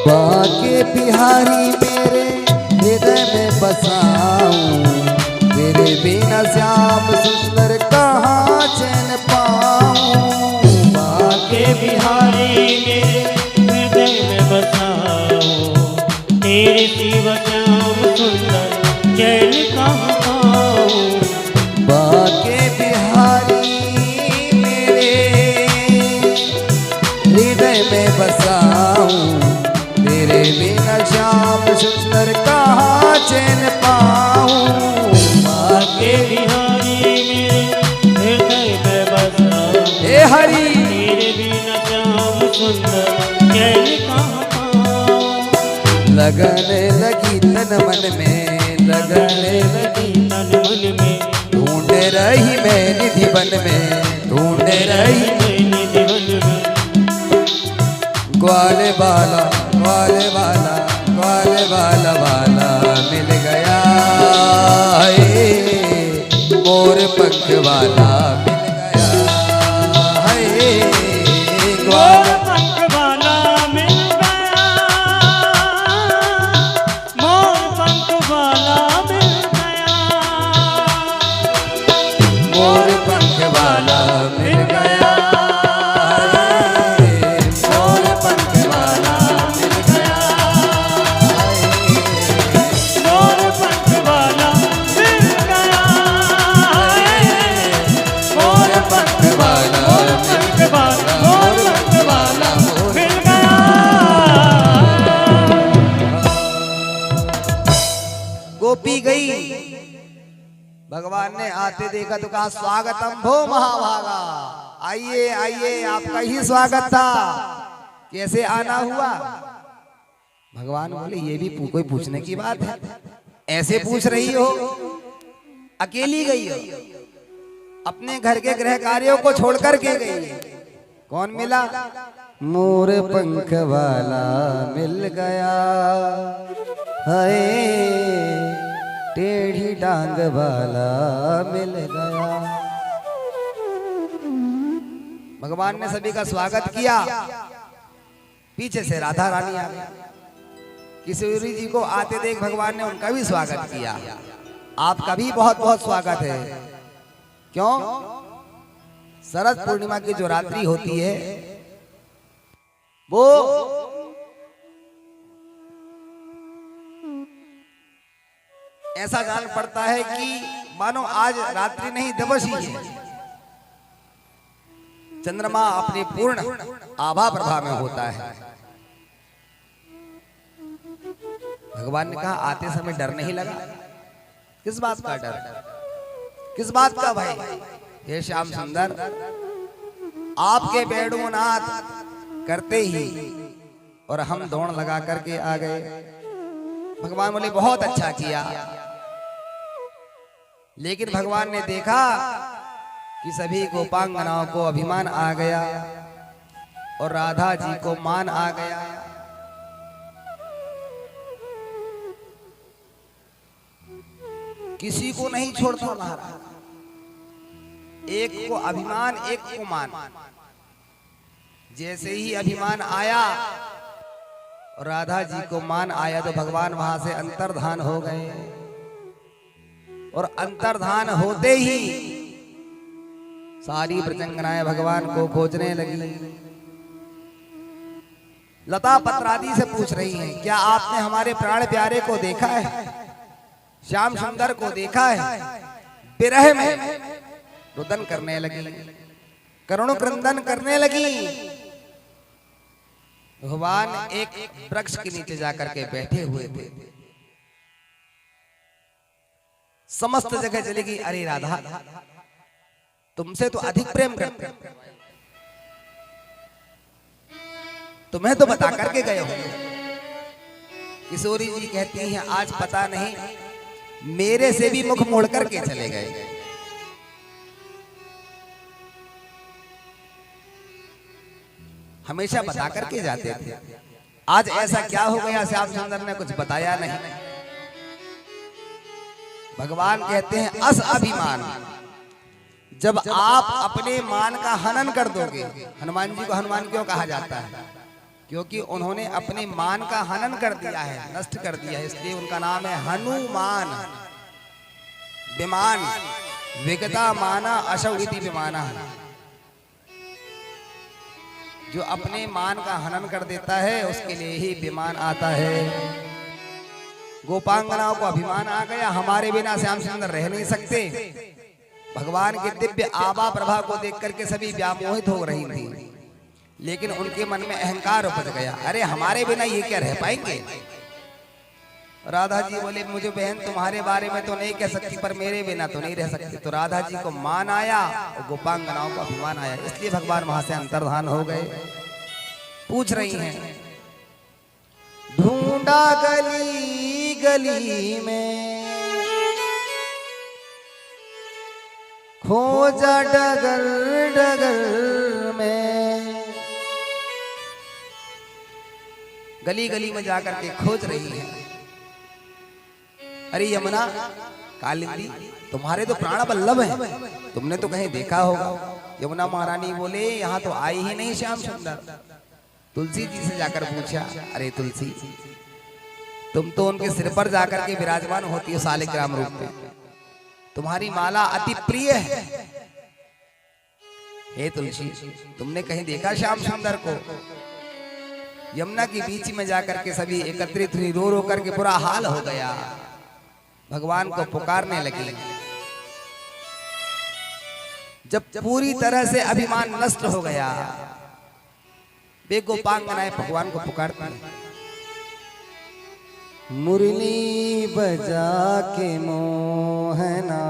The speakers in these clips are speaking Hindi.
बाके बिहारी मेरे हृदय में बसाऊं, तेरे बिना श्याम सुंदर कहाँ चैन पाऊं। बाके बिहारी मेरे हृदय में बसाओ, तेरे शिव श्याम सुंदर चैन कहाँ पाऊं। बाके बिहारी मेरे हृदय में बसाऊं, तेरे बिना श्याम सुंदर कहाँ चैन पाऊं। बाके बिहारी मेरे हृदय में बसाओ, हे हरि तेरे बिना श्याम सुंदर चैन कहाँ पाऊं। लगने लगी तन मन में, लगने लगी तन मन में, ढूंढ रही मैं निधि वन में, ढूंढ रही मैंने जीवन में। ग्वाले वाला ग्वाले वाला ग्वाले वाला वाला मिल गया है, मोर पंख वाला मिल गया है। ग्वाले पंख वाला मिल गया, मोर पंख वाला मिल गया, मोर पंख वाला मिल गया है, मोर पंख वाला मिल गया है। मोर पंख वाला मिल गया, मोर पंख वाला पंख वाला, मोर पंख वाला मिल गया। गोपी गई, भगवान ने आते देखा तो कहा स्वागतम भो महाभागा, आइए आइए, आपका ही स्वागत था, कैसे आना हुआ। भगवान बोले ये भी कोई पूछने की बात है, ऐसे पूछ रही हो, अकेली गई हो, अपने घर के गृह कार्यों को छोड़ करके गई। कौन मिला? मोर पंख वाला मिल गया है, टेढ़ी डांग वाला मिल गया। भगवान ने सभी का स्वागत किया, पीछे से राधा रानी आ गई। किशोरी जी को आते देख भगवान ने उनका भी स्वागत किया। आपका भी बहुत बहुत स्वागत है। क्यों? शरद पूर्णिमा की जो रात्रि होती है वो ऐसा जान पड़ता है कि मानो आज रात्रि नहीं दिवस ही है। चंद्रमा अपनी पूर्ण आभा प्रभा में होता है। भगवान ने कहा आते समय डर नहीं लगा? किस बात का डर, किस बात का भय? हे श्याम सुंदर, आपके बेड़ोनाथ करते ही और हम दौड़ लगा करके आ गए। भगवान बोले बहुत अच्छा किया। लेकिन भगवान ने देखा कि सभी गोपांगनाओं को अभिमान आ गया और राधा जी को मान आ गया। किसी को नहीं छोड़ता महाराज, एक को अभिमान एक को मान। जैसे ही अभिमान आया और राधा जी को मान आया तो भगवान वहां से अंतर्धान हो गए और अंतर्धान होते ही सारी प्रजंगनाएं भगवान को खोजने लगी। लता पत्रादि से पूछ रही हैं, क्या आपने हमारे प्राण प्यारे को देखा है? श्याम सुंदर को देखा है? विरह में रुदन करने लगी, करुण क्रंदन करने लगी। भगवान एक वृक्ष के नीचे जाकर के बैठे हुए थे। समस्त जगह चलेगी, अरे राधा तुमसे तो अधिक प्रेम करते, तुम्हें तो बता करके गए हो। किशोरी जी कहती हैं आज पता नहीं मेरे से भी मुख मोड़ करके चले गए। हमेशा बता करके जाते थे, आज ऐसा क्या हो गया श्याम सुंदर ने कुछ बताया नहीं। भगवान कहते हैं अस अभिमान, जब आप अपने मान का हनन कर दोगे। हनुमान जी को हनुमान क्यों कहा जाता है? क्योंकि उन्होंने अपने मान का हनन कर दिया है, नष्ट कर दिया है, इसलिए उनका नाम है हनुमान। विमान विगता माना अशौ इति विमाना, जो अपने मान का हनन कर देता है उसके लिए ही विमान आता है। गोपांगनाओं को अभिमान आ गया, हमारे बिना श्याम सुंदर रह नहीं सकते। भगवान के दिव्य आभा प्रभा को देख करके सभी व्यामोहित हो रही थी, लेकिन उनके मन में अहंकार उपज गया, अरे हमारे बिना ये क्या रह पाएंगे। राधा जी बोले मुझे बहन तुम्हारे बारे में तो नहीं कह सकती, पर मेरे बिना तो नहीं रह सकती। तो राधा जी को मान आया और गोपांगनाओं को अभिमान आया, इसलिए भगवान वहां से अंतर्धान हो गए। पूछ रही हैं, ढूंढा गली गली में, खोजा डगर डगर में, गली गली में जाकर के खोज रही है। अरे यमुना कालिंदी, तुम्हारे तो प्राण वल्लभ हैं, तुमने तो कहीं देखा होगा। यमुना महारानी बोले यहाँ तो आई ही नहीं श्याम सुंदर। तुलसी जी से जाकर पूछा, अरे तुलसी तुम तो उनके सिर पर जाकर के विराजमान होती हो शालिग्राम रूप में, तुम्हारी माला अति प्रिय है। हे तुलसी तुमने कहीं देखा श्याम सुंदर को? यमुना के बीच में जाकर के सभी एकत्रित हुई, रो रो करके बुरा हाल हो गया, भगवान को पुकारने लगी। जब पूरी तरह से अभिमान नष्ट हो गया, वे गोपांगनाएं भगवान को पुकारती हैं, मुरली बजा के मोहना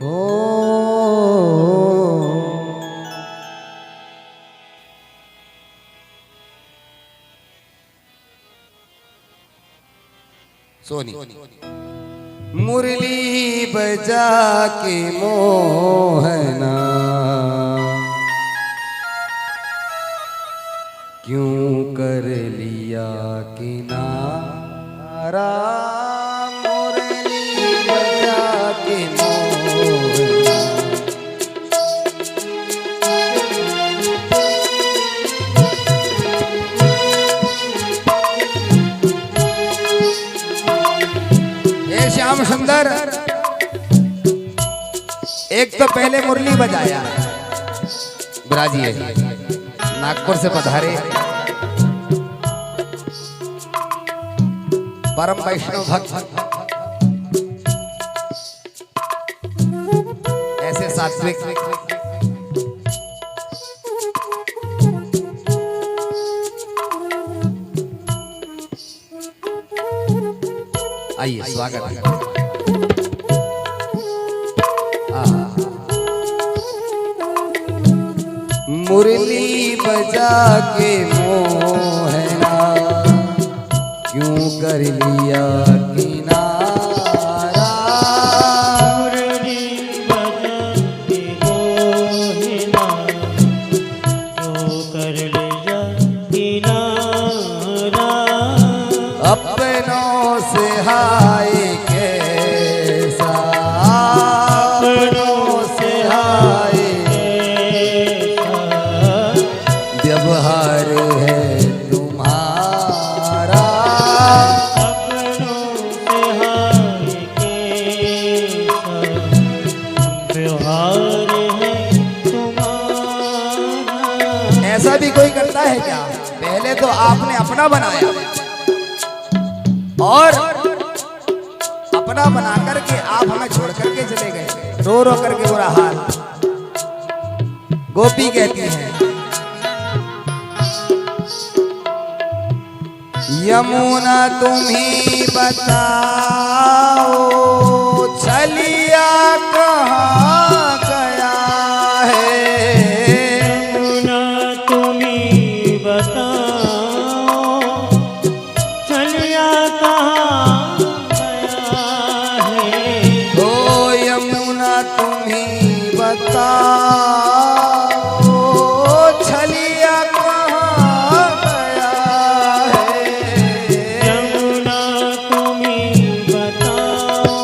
ओ सोनी, मुरली बजा के मोहना क्यों कर लिया किनारा, मुरली बजा के मोहना। ये श्याम सुंदर एक तो पहले मुरली बजाया, बिराजिए नागपुर से पधारे परम वैष्णव भक्त, ऐसे सात्विक आइए स्वागत है। मुरली बजा के मोहना क्यों कर लिया किनारा, मुरली बजा के मोहना क्यों कर लिया किनारा, अपनों से हाय कैसा, अपनों से हाय व्यवहार है तुम्हारा, अपनों से हाय कैसा व्यवहार है तुम्हारा। ऐसा भी कोई करता है क्या? पहले तो आपने अपना बनाया और अपना बना करके आप हमें छोड़ करके चले गए, रो रो करके बुरा हाल। गोपी कहती है, यमुना तुम ही बताओ छलिया कहाँ गया है, यमुना तुम ही बताओ छलिया कहाँ गया है, ओ यमुना तुम ही बताओ छलिया कहाँ गया है, यमुना तुम ही बताओ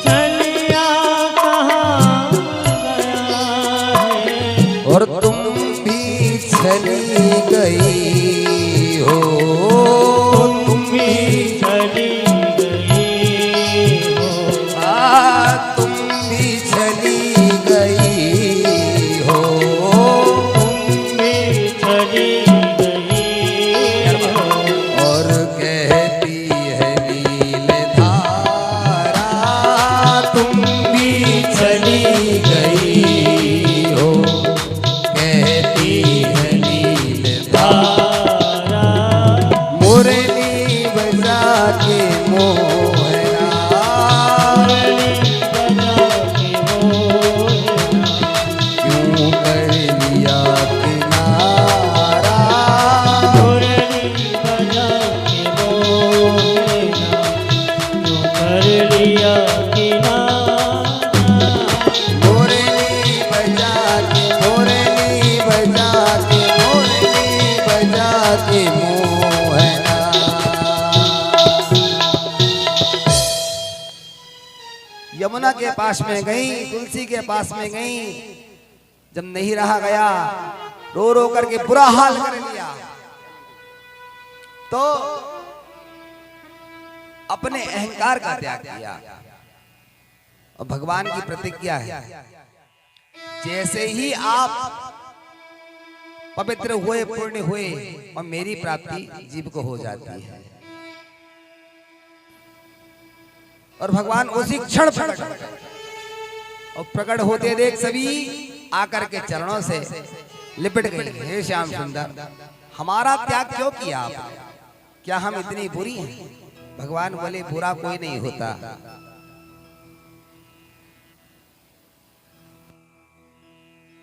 छलिया कहाँ गया है, और चली गई हो, तुम भी चली गई हो, तुम भी चली गई हो, तुम भी चली गई हो, और कहती है नीलधारा तुम भी चली गई हो, कहती है नीलधारा मुरली बजा के मोहना, क्यों कर लिया किनारा, मुरली बजा के मुरली बजा के मुरली बजा के मोहना। यमुना के पास में गई, तुलसी के पास में गई, जब नहीं रहा गया रो रो करके बुरा हाल कर लिया, तो अपने अहंकार का त्याग किया। और भगवान की प्रतिज्ञा है, जैसे ही आप पवित्र हुए, पूर्ण हुए, और मेरी प्राप्ति जीव को हो जाती है। और भगवान उसी क्षण प्रकट हो गए, और प्रकट होते देख सभी आकर के चरणों से लिपट गए। हे श्याम सुंदर, हमारा त्याग क्यों किया आपने? क्या हम इतनी बुरी हैं? भगवान बोले, बुरा कोई नहीं होता,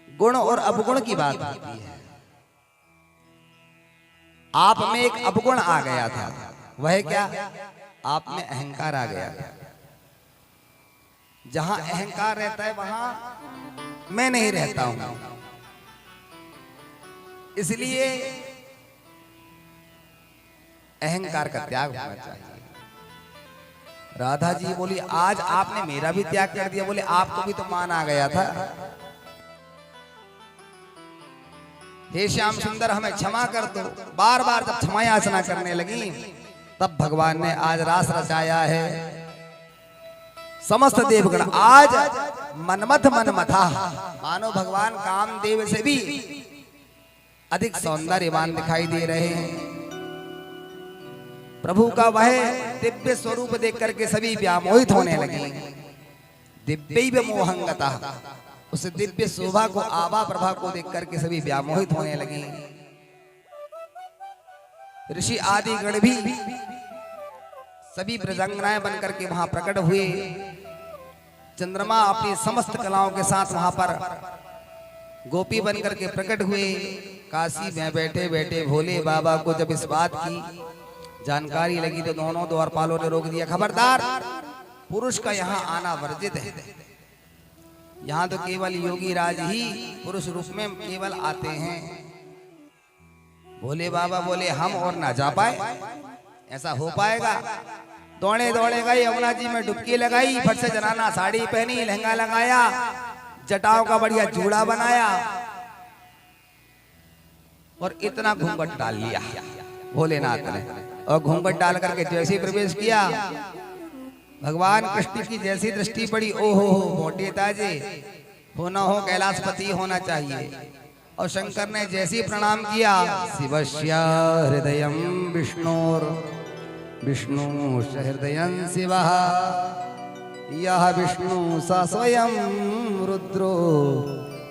गुण और अवगुण की बात होती है। आप में एक अवगुण आ गया था, वह क्या? आप में अहंकार आ गया था। जहां अहंकार रहता है वहां मैं नहीं रहता हूं, इसलिए अहंकार का त्याग होना चाहिए। राधा जी बोली, आज आपने मेरा भी त्याग कर दिया। बोले, आपको भी तो मान आ गया था। हे श्याम सुंदर, हमें क्षमा कर दो। बार बार जब क्षमा याचना करने लगी, तब भगवान ने आज रास रचाया है। समस्त देवगण आज मनमथ मनमथा, मानो भगवान कामदेव से भी अधिक सौंदर्यवान दिखाई दे रहे हैं। प्रभु का वह दिव्य स्वरूप देख करके सभी व्यामोहित होने लगे। दिव्य मोहंगता, उस दिव्य शोभा को, आभा प्रभा को देख करके सभी व्यामोहित होने लगे। ऋषि आदि गण भी सभी ब्रजांगनाएं बनकर के वहां प्रकट हुए। चंद्रमा अपनी समस्त कलाओं के साथ वहां पर गोपी बनकर के प्रकट हुए। काशी में बैठे बैठे भोले बाबा को जब इस बात की जानकारी लगी, तो दोनों द्वारपालों ने रोक दिया, खबरदार, पुरुष का यहाँ आना वर्जित है। यहाँ तो केवल योगी राज ही पुरुष रूप में केवल आते हैं। भोले बाबा बोले, हम और ना जा पाए, ऐसा हो पाएगा? दौड़े दौड़े गए, यमुना जी में डुबकी लगाई, फट से जनाना साड़ी पहनी, लहंगा लगाया, जटाओं का बढ़िया जूड़ा बनाया, और इतना घूंघट डाल लिया भोलेनाथ ने। और घूंघट डाल करके जैसे ही प्रवेश किया, भगवान कृष्ण की जैसी दृष्टि पड़ी, ओहो मोटे ताजे, हो न हो कैलाशपति होना चाहिए। और शंकर ने जैसी प्रणाम किया, शिवस्य हृदयं विष्णोर विष्णु हृदयं शिवः, यह विष्णु स स्वयं रुद्रो,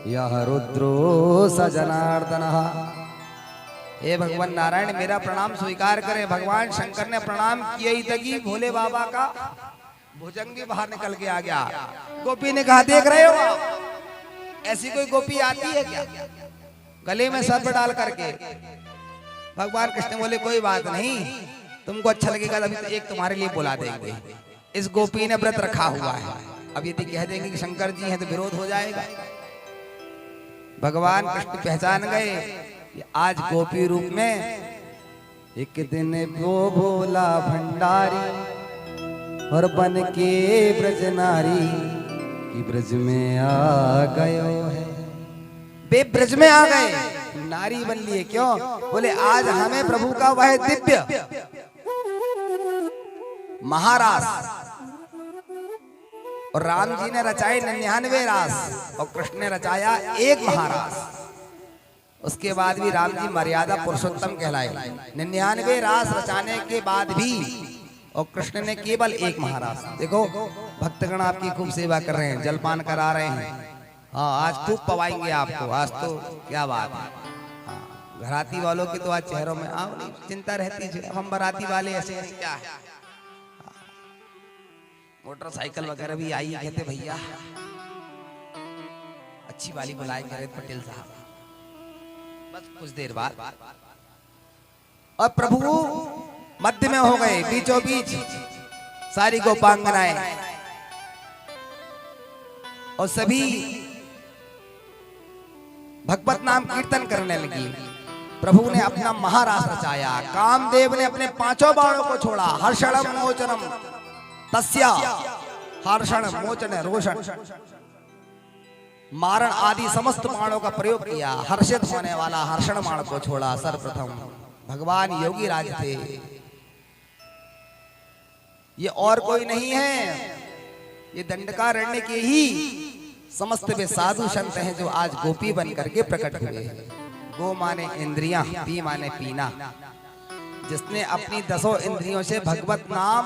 यह रुद्रो स जनार्दनः। हे भगवान नारायण, मेरा प्रणाम स्वीकार करें। भगवान शंकर ने प्रणाम किया ही तक भोले बाबा का भुजंग भी बाहर निकल के आ गया। गोपी ने कहा, देख रहे हो आप, ऐसी कोई गोपी आती है क्या गले में सर्प डाल करके? भगवान कृष्ण बोले, कोई बात नहीं, तुमको अच्छा लगेगा अभी तो एक तुम्हारे लिए बुला देंगे। इस गोपी ने व्रत रखा हुआ है, अब यदि कह देंगे कि शंकर जी हैं तो विरोध हो जाएगा। भगवान कृष्ण पहचान गए, आज गोपी रूप में एक दिन वो भोला भंडारी, और बन के ब्रज नारी की ब्रज में आ गयो है। वे ब्रज में आ गए, नारी बन लिए। क्यों? बोले आज हमें प्रभु का वह दिव्य महारास, और राम जी ने रचाए 99 रास और कृष्ण ने रचाया एक महारास। उसके बाद भी राम जी मर्यादा पुरुषोत्तम कहलाए। 99 रास रचाने के बाद भी और कृष्ण ने केवल एक महारास। देखो भक्तगण आपकी खूब सेवा कर रहे हैं, जलपान करा रहे हैं। हाँ, आज खूब पवाएंगे आपको। आज तो क्या बात है। हाँ, घराती वालों की तो आज चेहरों में नहीं चिंता रहती है। हम बराती वाले ऐसे नहीं, क्या है, मोटरसाइकिल वगैरह भी आई, कहते भैया अच्छी वाली बुलाएंगे पटेल साहब। बस कुछ देर बाद और प्रभु मध्य में हो गए, बीचों बीच सारी गोपांगनाएं और सभी भगवत नाम कीर्तन करने लगी। प्रभु ने अपना महारास रचाया। कामदेव ने अपने 5 बाणों को छोड़ा। हर्षणम मोचनम तस्या, हर्षण मोचन रोषण मारण आदि समस्त बाणों का प्रयोग किया। हर्षित होने वाला हर्षण बाण को छोड़ा। सर्वप्रथम भगवान योगी राज थे, ये और कोई नहीं है, ये दंडकारण्य के ही समस्त वे साधु संत हैं जो आज गोपी बन करके प्रकट हुए हैं। गो माने इंद्रियां, पी माने पीना। जिसने अपनी 10 इंद्रियों से भगवत नाम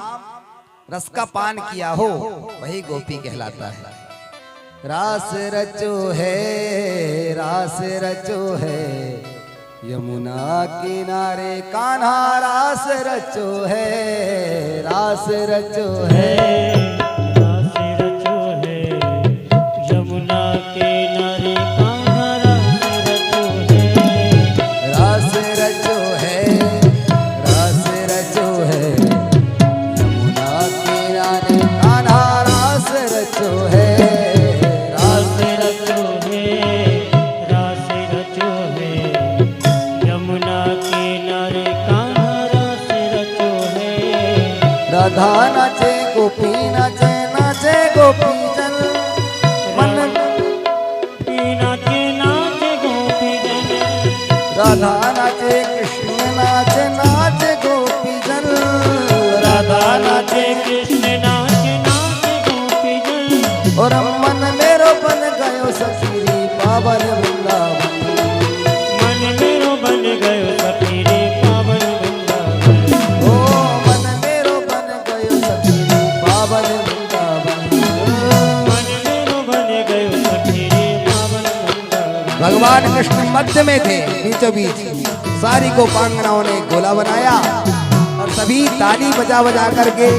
रस का पान किया हो वही गोपी कहलाता है। रास रचो है, रास रचो है, यमुना किनारे कान्हा रास रचो है, रास रचो है, रास रचो है, यमुना किनारे कान्हा रास रचो है, रास रचो है, यमुना किनारे कान्हा रास रचो है, रास रचो है, रास रचो है, यमुना किनारे कान्हा रास रचो है। राधा नाचे गोपी नाचे, नाचे गोपी जन मन, नाचे नाचे गोपी जन, राधा नाचे कृष्ण नाचे, नाचे गोपी जन, राधा नाचे कृष्ण नाचे नाचे गोपी जन। और मन मेरो बन गयो सखी पावन वृंदावन, मन मेरो बन गयो सखी रे पावन वृंदावन। ओ मन मेरो बन गयो सखी पावन वृंदावन। मन मेरो बन गयो सखी रे पावन वृंदावन। भगवान कृष्ण मध्य में थे, बीचों बीच सारी गोपांगनाओं ने गोला बनाया और सभी ताली बजा बजा करके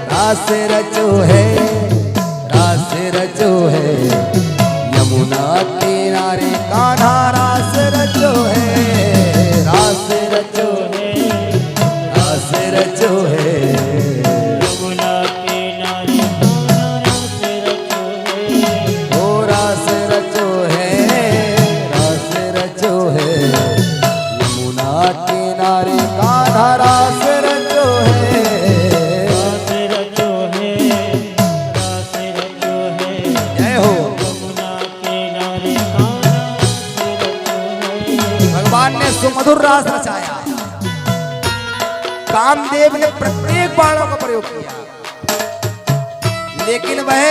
रास रचो है, रास रचो है, यमुना किनारे कान्हा रास रचो है, रास रचो है, रास रचो है, यमुना किनारे कान्हा रास रचो है। ओ रास रचो है, रास रचो है, यमुना किनारे कान्हा रास रचो है। रास रचो है, रास रचो है, जय हो। यमुना किनारे कान्हा रास रचो है। भगवान ने सुमधुर रास रचाया। कामदेव ने प्रत्येक बाणों का प्रयोग किया, लेकिन वह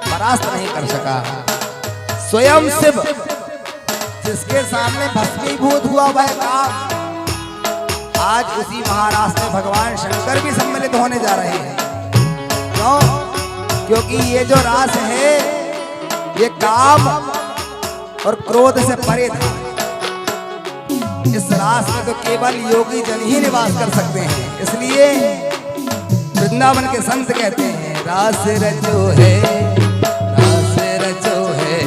परास्त नहीं कर सका। स्वयं शिव जिसके सामने भस्मीभूत हुआ वह काम, आज उसी महाराज में भगवान शंकर भी सम्मिलित होने जा रहे हैं। क्यों? क्योंकि ये जो रास है ये काम और क्रोध से परे था। इस रास में तो केवल योगी जन ही निवास कर सकते हैं। इसलिए वृंदावन के संत कहते हैं रास रचो है, रास रचो है,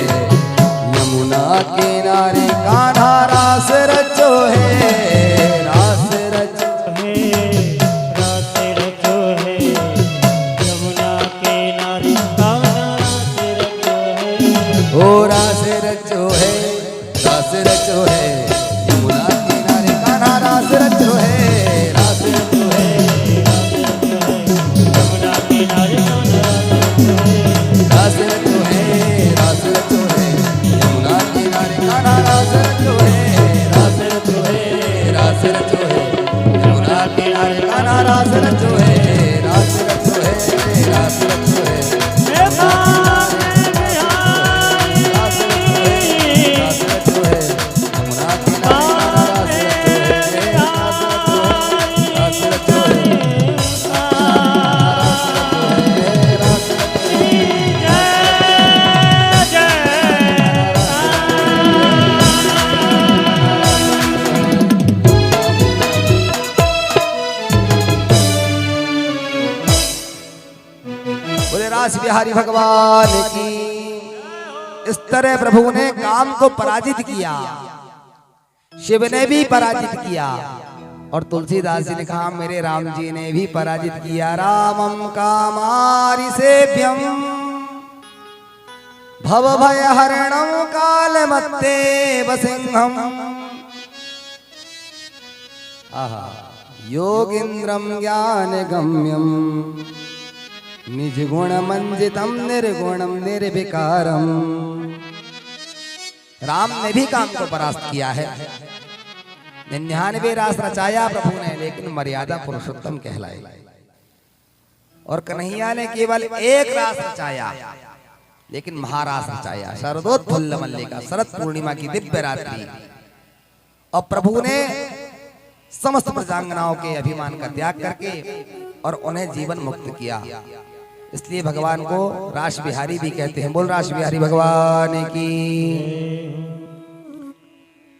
यमुना किनारे कान्हा रास रचो है, रास रचो है, रास रचो है, यमुना किनारे कान्हा रास रचो है। ओ रास रचो है, रास रचो है, यमुना किनारे कान्हा रास रचो है, रास रचो है, यमुना किनारे कान्हा रास रचो है, रास रचो है, यमुना किनारे कान्हा रास रचो है। रास बिहारी भगवान की। इस तरह प्रभु ने काम को पराजित किया, शिव ने भी पराजित किया, और तुलसीदास जी ने कहा मेरे राम जी ने भी पराजित किया। रामम कामारि सेव्यम भव भय हरणम काल मत्ते वसिंहम। आहा योगिंद्रम ज्ञान गम्यम निज गुण मंजितम निर्गुणम निर्विकारम। राम ने भी काम को परास्त किया है। 99 रास रचाया प्रभु ने, लेकिन मर्यादा पुरुषोत्तम कहलाए। और कन्हैया ने केवल एक रास रचाया, लेकिन महारास रचाया। शरदोत्फुल्ल मल्लिका, शरद पूर्णिमा की दिव्य रात्रि। और प्रभु ने समस्त प्रजांगनाओं के अभिमान का त्याग करके और उन्हें जीवन मुक्त किया। इसलिए भगवान को रास बिहारी भी कहते हैं। बोल रास बिहारी भगवान की।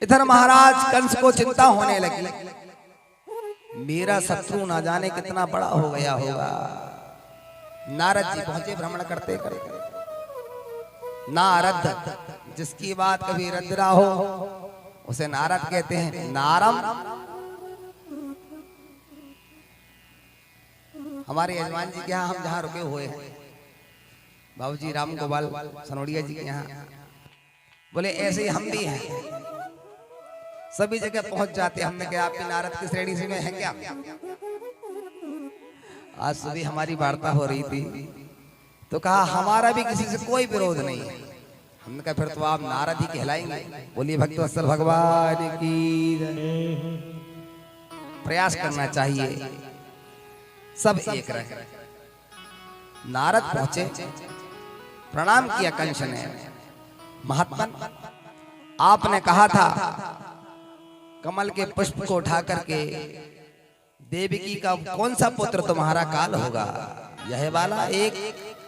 इधर महाराज कंस को चिंता होने लगी, मेरा शत्रु ना जाने कितना बड़ा हो गया होगा। नारद जी पहुंचे भ्रमण करते करते। नारद, जिसकी बात कभी रद्द ना हो उसे नारद कहते हैं। नारम हमारे यजमान जी के यहाँ हम जहाँ रुके हुए हैं, बाबूजी राम गोपाल सनोडिया जी के यहाँ, बोले ऐसे ही हम भी हैं, सभी जगह पहुंच जाते। हमने कहा आपकी नारद की श्रेणी से में है क्या? आज सुबह हमारी वार्ता हो रही थी तो कहा हमारा भी किसी से कोई विरोध नहीं है। हमने कहा फिर तो आप नारद ही कहलाएंगे। बोलिए भक्तवत्सल भगवान की जय। प्रयास करना चाहिए, सब एक रहे। नारद पहुंचे, प्रणाम किया कंस ने। महात्मन, आपने कहा था कमल के पुष्प को उठा करके देवकी का कौन सा पुत्र तुम्हारा काल होगा? यह वाला एक,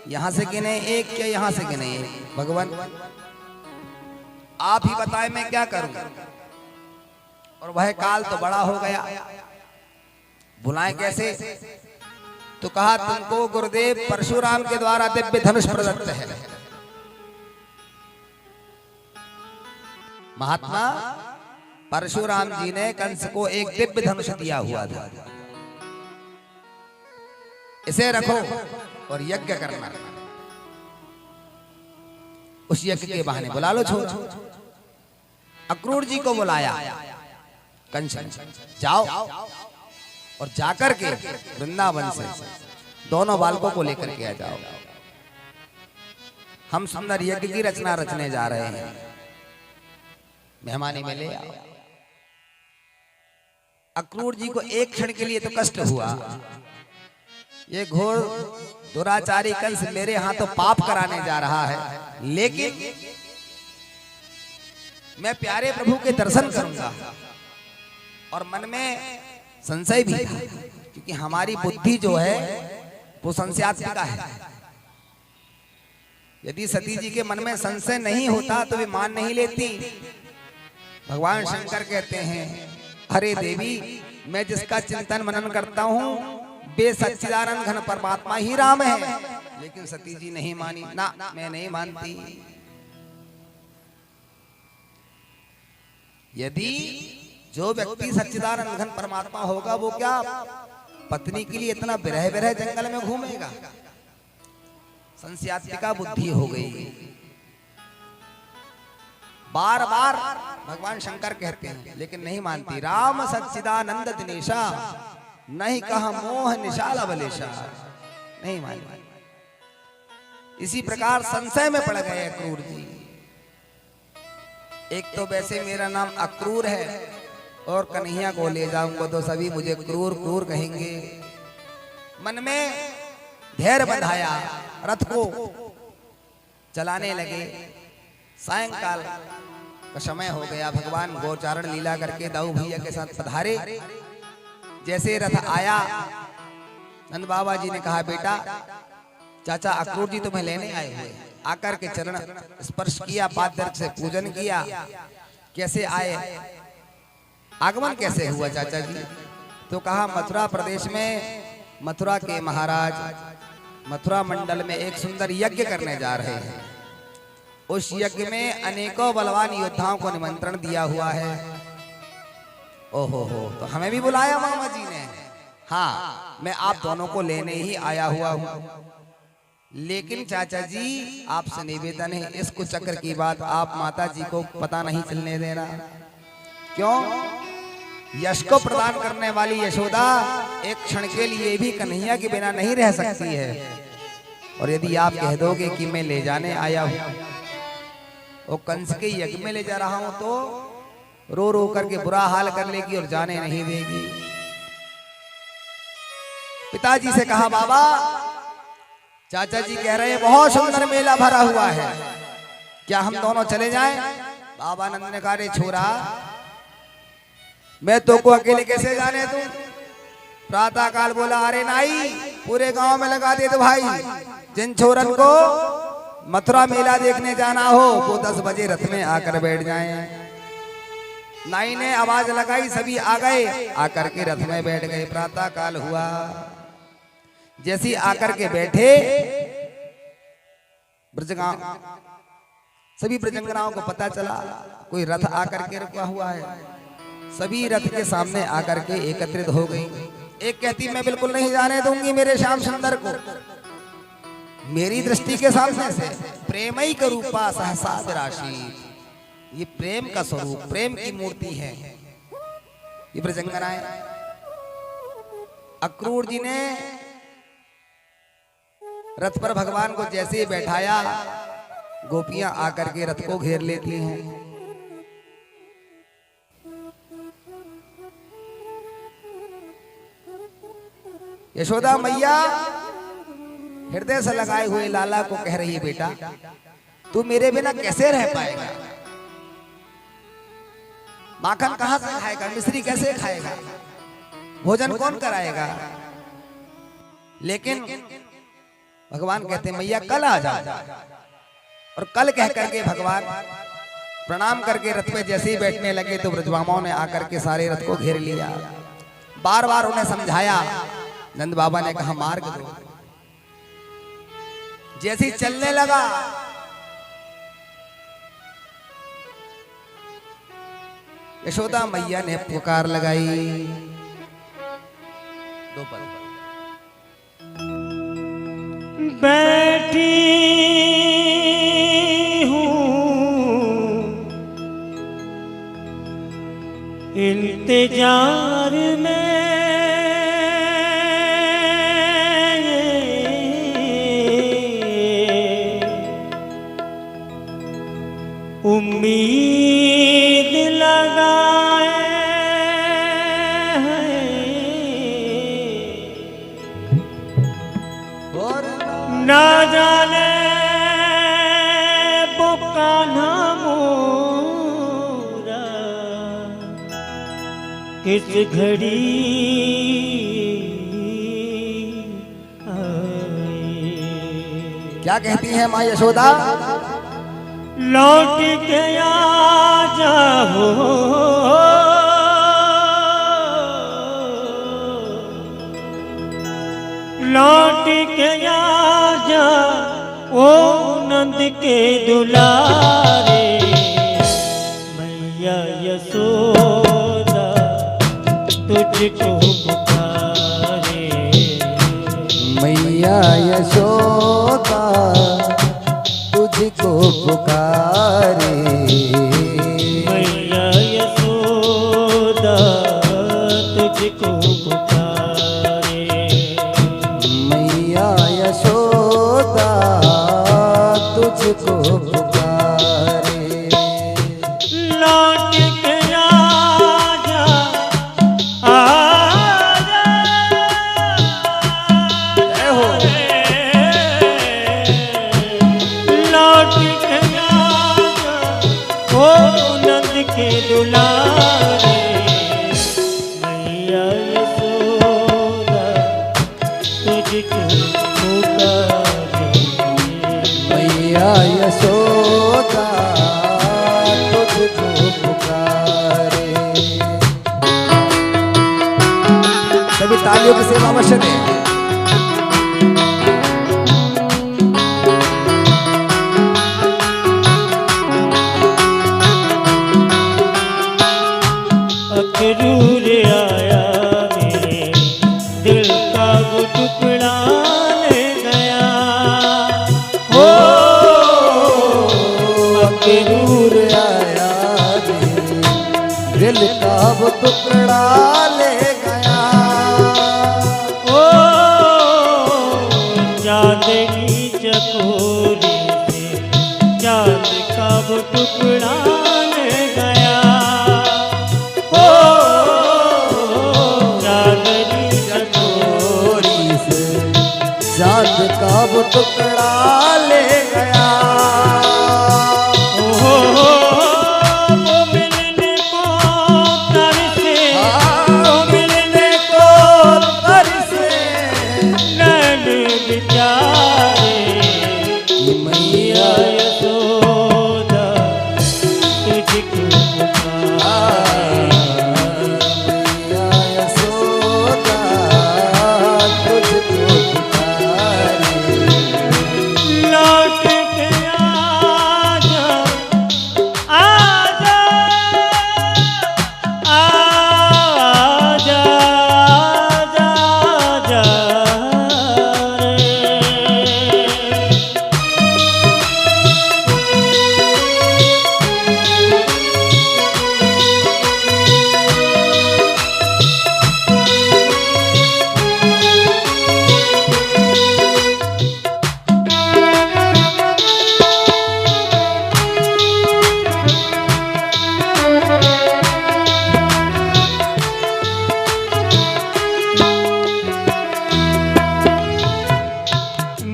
यहां से गिने एक, क्या यहां से गिने एक? भगवान आप ही बताएं मैं क्या करूं? और वह काल तो बड़ा हो गया, बुलाएं कैसे? तो कहा तुमको गुरुदेव परशुराम के द्वारा दिव्य धनुष प्रदत्त है। महात्मा, परशुराम जी ने कंस को एक दिव्य धनुष दिया हुआ था, इसे रखो और यज्ञ करना। उस यज्ञ के बहाने बुला लो छोड़। अक्रूर जी को बुलाया कंस, जाओ और जाकर के वृंदावन से दोनों बालकों को लेकर के आ जाओ। हम सुंदर यज्ञ की रचना रचने जा रहे हैं, मेहमानी में ले आओ। अक्रूर जी को एक क्षण के लिए तो कष्ट हुआ, ये घोर दुराचारी कंस मेरे हाथों पाप कराने जा रहा है, लेकिन मैं प्यारे प्रभु के दर्शन करूंगा। और मन में संशय भी था, क्योंकि हमारी बुद्धि जो है वो संशयात्मिका है। यदि सती जी के मन में संशय नहीं होता तो वे मान नहीं लेती। भगवान शंकर कहते हैं, अरे देवी, मैं जिसका चिंतन मनन करता हूँ वे सच्चिदानंद घन परमात्मा ही राम है। लेकिन सती जी नहीं मानी, ना मैं नहीं मानती। यदि जो व्यक्ति सच्चिदानंद घन परमात्मा होगा वो क्या पत्नी के लिए इतना विरह विरह जंगल में घूमेगा? संशयात्मिका बुद्धि हो गई। बार बार भगवान शंकर कहते हैं, लेकिन नहीं मानती। राम सच्चिदानंद दिनेशा नहीं कहा मोह निशाल अवलेशा, नहीं मानी। इसी प्रकार संशय में पड़ गए अक्रूर जी। एक तो वैसे मेरा नाम अक्रूर है और कन्हैया को ले जाऊंगा तो सभी मुझे क्रूर क्रूर कहेंगे। मन में धैर्य बंधाया, रथ को चलाने लगे। सायंकाल का समय हो गया, भगवान गोचारण लीला करके दाऊ भैया के साथ पधारे। जैसे रथ आया, नंद बाबा जी ने कहा, बेटा चाचा अक्रूर जी तुम्हें लेने आए हुए। आकर के चरण स्पर्श किया, पादर से पूजन किया। कैसे आए, आगमन कैसे हुआ चाचा जी? तो कहा मथुरा प्रदेश में मथुरा के महाराज मथुरा मंडल में एक सुंदर यज्ञ करने जा रहे हैं। उस यज्ञ में अनेकों बलवान योद्धाओं को निमंत्रण दिया हुआ है। ओहो हो, तो हमें भी बुलाया मामा जी ने। हाँ, मैं आप दोनों को लेने ही आया हुआ हूँ। लेकिन चाचा जी, आपसे निवेदन है, इस कुचक्र की बात आप माता जी को पता नहीं चलने देना। क्यों? यश को प्रदान करने वाली यशोदा एक क्षण के लिए भी कन्हैया के बिना नहीं रह सकती है। और यदि आप कह दोगे कि मैं ले जाने आया हूँ, वो कंस के यज्ञ में ले जा रहा हूँ, तो रो रो करके बुरा हाल कर लेगी और जाने नहीं देगी। पिताजी से कहा, बाबा चाचा जी कह रहे हैं बहुत सुंदर मेला भरा हुआ है, क्या हम दोनों चले जाएं? बाबा नंद ने कहा, रे छोरा, मैं तो को अकेले कैसे जाने दूं? प्रातः काल बोला, अरे नाई, पूरे गांव में लगा दे दो भाई, जिन छोरन को मथुरा मेला देखने जाना हो वो 10 बजे रथ में आकर बैठ जाएं। नाई ने आवाज लगाई, सभी आ गए, आकर के रथ में बैठ गए। प्रातः काल हुआ, जैसी आकर के बैठे, ब्रजगांव सभी ब्रजंगनाओं को पता चला कोई रथ आकर के रुका हुआ है। सभी रथ के सामने आकर के एकत्रित हो गई। एक कहती, मैं बिल्कुल नहीं जाने दूंगी मेरे श्याम सुंदर को। मेरी दृष्टि के सामने से प्रेमई का रूपा सहसा विराशी, ये प्रेम का स्वरूप, प्रेम की मूर्ति है ये ब्रजंगनाएं। अक्रूर जी ने रथ पर भगवान को जैसे ही बैठाया, गोपियां आकर के रथ को घेर लेती हैं। यशोदा मैया हृदय से लगाए हुए लाला को कह रही है, बेटा तू मेरे बिना कैसे रह पाएगा? माखन कहां से खाएगा? मिश्री कैसे खाएगा? भोजन कौन कराएगा? लेकिन भगवान कहते, मैया कल आ जा। और कल कह करके भगवान प्रणाम करके रथ पे जैसे ही बैठने लगे तो ब्रजवामाओं ने आकर के सारे रथ को घेर लिया। बार बार उन्हें समझाया। नंद बाबा ने कहा, मार्ग दो। जैसे ही चलने लगा, यशोदा मैया ने पुकार लगाई, दो पल बैठी हूँ इंतजार में, उम्मीद लगाए ना जाने वो कान्हा मोरा किस घड़ी आए। क्या कहती है माँ यशोदा? लौट के आ जाओ, लौट के आ जाओ नंद के दुलारे, मैया यशोदा तुझको पुकारे, मैया यशोदा तुझको पुकारे, मैया यशोदा तुझको पुकारे, मैया यशोदा तुझको पुकारे। लौट के आजा, आजा, जय हो। लौट के आजा ओ नंद के दुलारे, मैया यशोदा तुझको पुकारे, मैया यशोदा तुझको पुकारे। सभी तालियों की सेवा अवश्य दें। का वो टुकड़ा ले गया। ओ चांद की चकोरी से चांद का वो टुकड़ा ले गया। ओ चांद की चकोरी से चांद का वो टुकड़ा ले गया।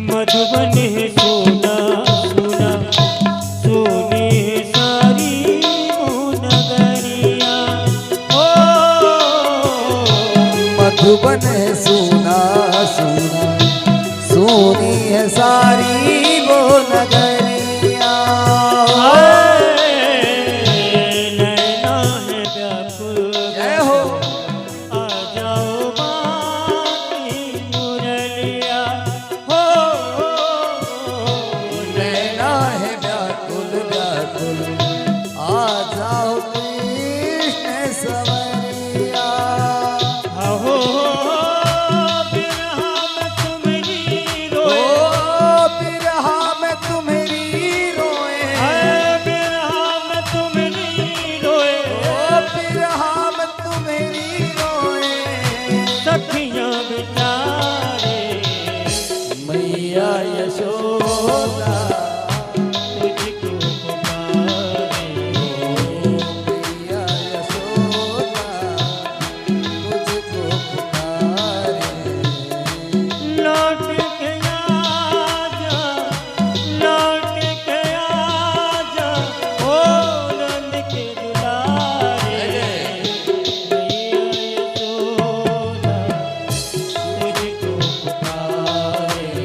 मधुबन है सोना सोना सोने है सारी वो नगरिया। ओ मधुबन है सोना सोना सोनी है सारी वो नगरिया। नैना है व्याकुल जय हो। आ जाओ बाकी मुरलिया। हो नैना है व्याकुल व्याकुल आ जाओ कृष्ण सवरिया। हो बिरहा में तुम्हारी ओ रोए। बिरहा में तुम्हारी रोए। बिरहा में तुम्हारी रोए। ओ बिरहा में तुम्हारी रोए। सखियां बेचारे मैया यशोदा तुझको पुकारे। मैया यशोदा तुझको पुकारे। लौट के आजा लौट के आजा ओ नंद के दुलारे। मैया यशोदा तुझको पुकारे।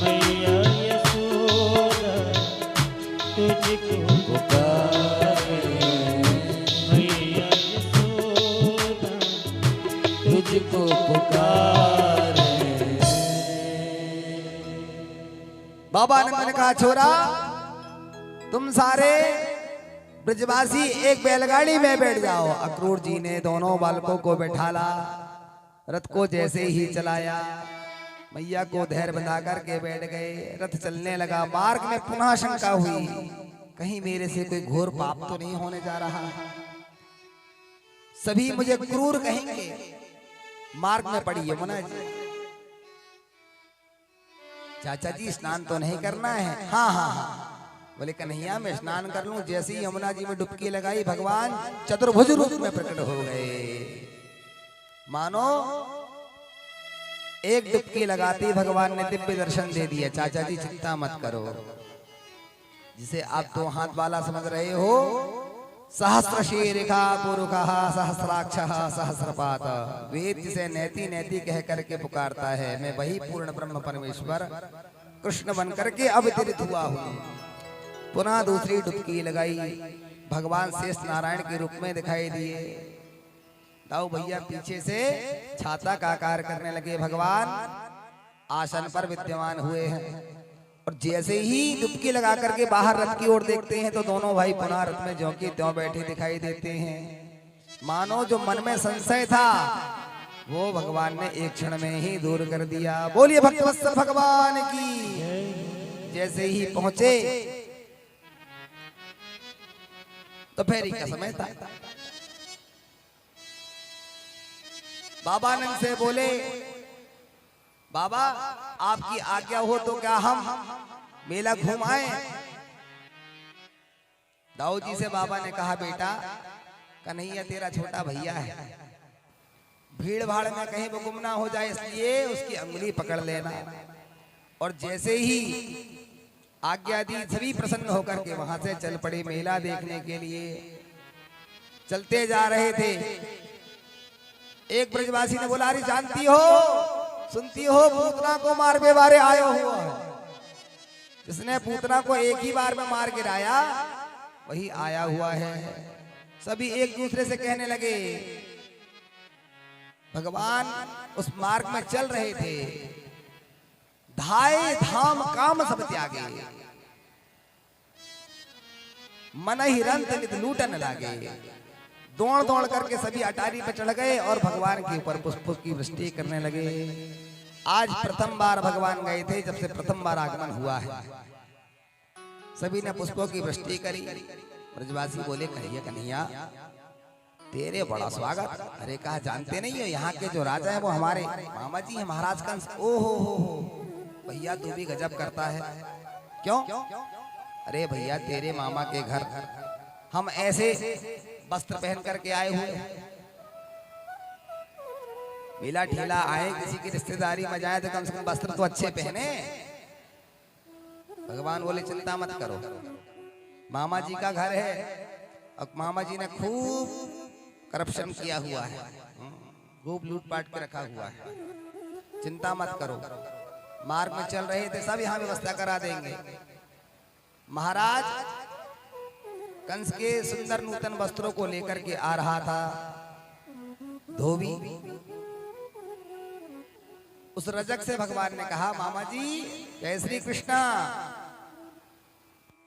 मैया यशोदा तुझको पुकारे। मैया यशोदा तुझको पुकारे। बाबा ने मैंने कहा छोरा तुम सारे ब्रजवासी एक बैलगाड़ी में बैठ जाओ। अक्रूर जी ने दोनों बालकों को बैठाला। रथ को जैसे ही चलाया मैया को धैर्य बंधा करके बैठ गए। रथ चलने लगा। मार्ग में पुनः शंका हुई कहीं मेरे से कोई घोर पाप तो नहीं होने जा रहा। सभी मुझे क्रूर कहेंगे। मार्ग में पड़ी यमुना जी। चाचा जी स्नान तो नहीं करना है? हाँ हाँ हाँ। बोले कन्हैया मैं स्नान कर लूं। जैसे ही यमुना जी में डुबकी लगाई भगवान चतुर्भुज रूप में प्रकट हो गए। मानो एक डुबकी लगाती भगवान ने दिव्य दर्शन दे दिया। चाचा जी चिंता मत करो। जिसे आप दो हाथ वाला समझ रहे हो सहस्र शीर्षा पुरुषः सहस्राक्षः सहस्रपात। वेद जिसे नैति नैति कह करके पुकारता है मैं वही पूर्ण ब्रह्म परमेश्वर कृष्ण बन करके अवतरित हुआ हूँ। पुनः दूसरी डुबकी लगाई। भगवान शेष नारायण के रूप में दिखाई दिए। दाऊ भैया पीछे से छाता का आकार करने लगे। भगवान आसन पर विद्यमान हुए हैं और जैसे ही डुबकी लगा करके बाहर रथ की ओर देखते हैं तो दोनों भाई पुनः रथ में ज्यों की त्यों बैठे दिखाई देते हैं। मानो जो मन में संशय था वो भगवान ने एक क्षण में ही दूर कर दिया। बोलिए भक्तवत्सल भगवान की। जैसे ही पहुंचे तो फेरी का समय था। बाबा नंद से बोले, बाबा आपकी आज्ञा हो तो क्या हम मेला घूम आए। दाऊ जी से बाबा ने कहा, बेटा कन्हैया तेरा छोटा भैया है, भीड़ भाड़ में कहीं वो गुम ना हो जाए, इसलिए उसकी अंगुली पकड़ लेना। और जैसे ही आज्ञा दी सभी प्रसन्न होकर के वहां से चल पड़े मेला देखने के लिए। चलते जा रहे थे, एक ब्रजवासी ने बोला, अरे जानती हो सुनती हो पूतना को मार बेवारे आया हुआ है। जिसने पूतना को एक ही बार में मार गिराया वही आया हुआ है। सभी एक दूसरे से कहने लगे, भगवान उस मार्ग में चल रहे थे, धाय धाम काम सब त्यागे, मन ही रंत नित लूटन लागे। दौड़ दौड़ करके सभी अटारी पर चढ़ गए और भगवान के ऊपर पुष्पों की वृष्टि करने लगे। आज प्रथम बार भगवान गए थे, जब से प्रथम बार आगमन हुआ है। सभी ने पुष्पों की वृष्टि करी। ब्रजवासी बोले, कन्हैया कन्हैया तेरे बड़ा स्वागत। अरे कहा, जानते नहीं हो यहाँ के जो राजा है वो हमारे मामा जी हैं, महाराज कंस। ओ हो भैया तू भी गजब करता है। क्यों? अरे भैया तेरे मामा के घर हम ऐसे वस्त्र पहन करके आए हुए, मिला ढीला आए, किसी की रिश्तेदारी में जाए तो कम से कम वस्त्र तो अच्छे पहने। भगवान बोले, चिंता मत करो, मामा जी का घर है और मामा जी ने खूब करप्शन किया हुआ है, खूब लूटपाट के रखा हुआ है, चिंता मत करो। मार्ग में चल रहे थे, सब यहाँ व्यवस्था करा देंगे। महाराज कंस के सुंदर नूतन वस्त्रों को लेकर के आ रहा था धोबी। उस रजक से भगवान ने कहा, मामा जी जय श्री कृष्णा।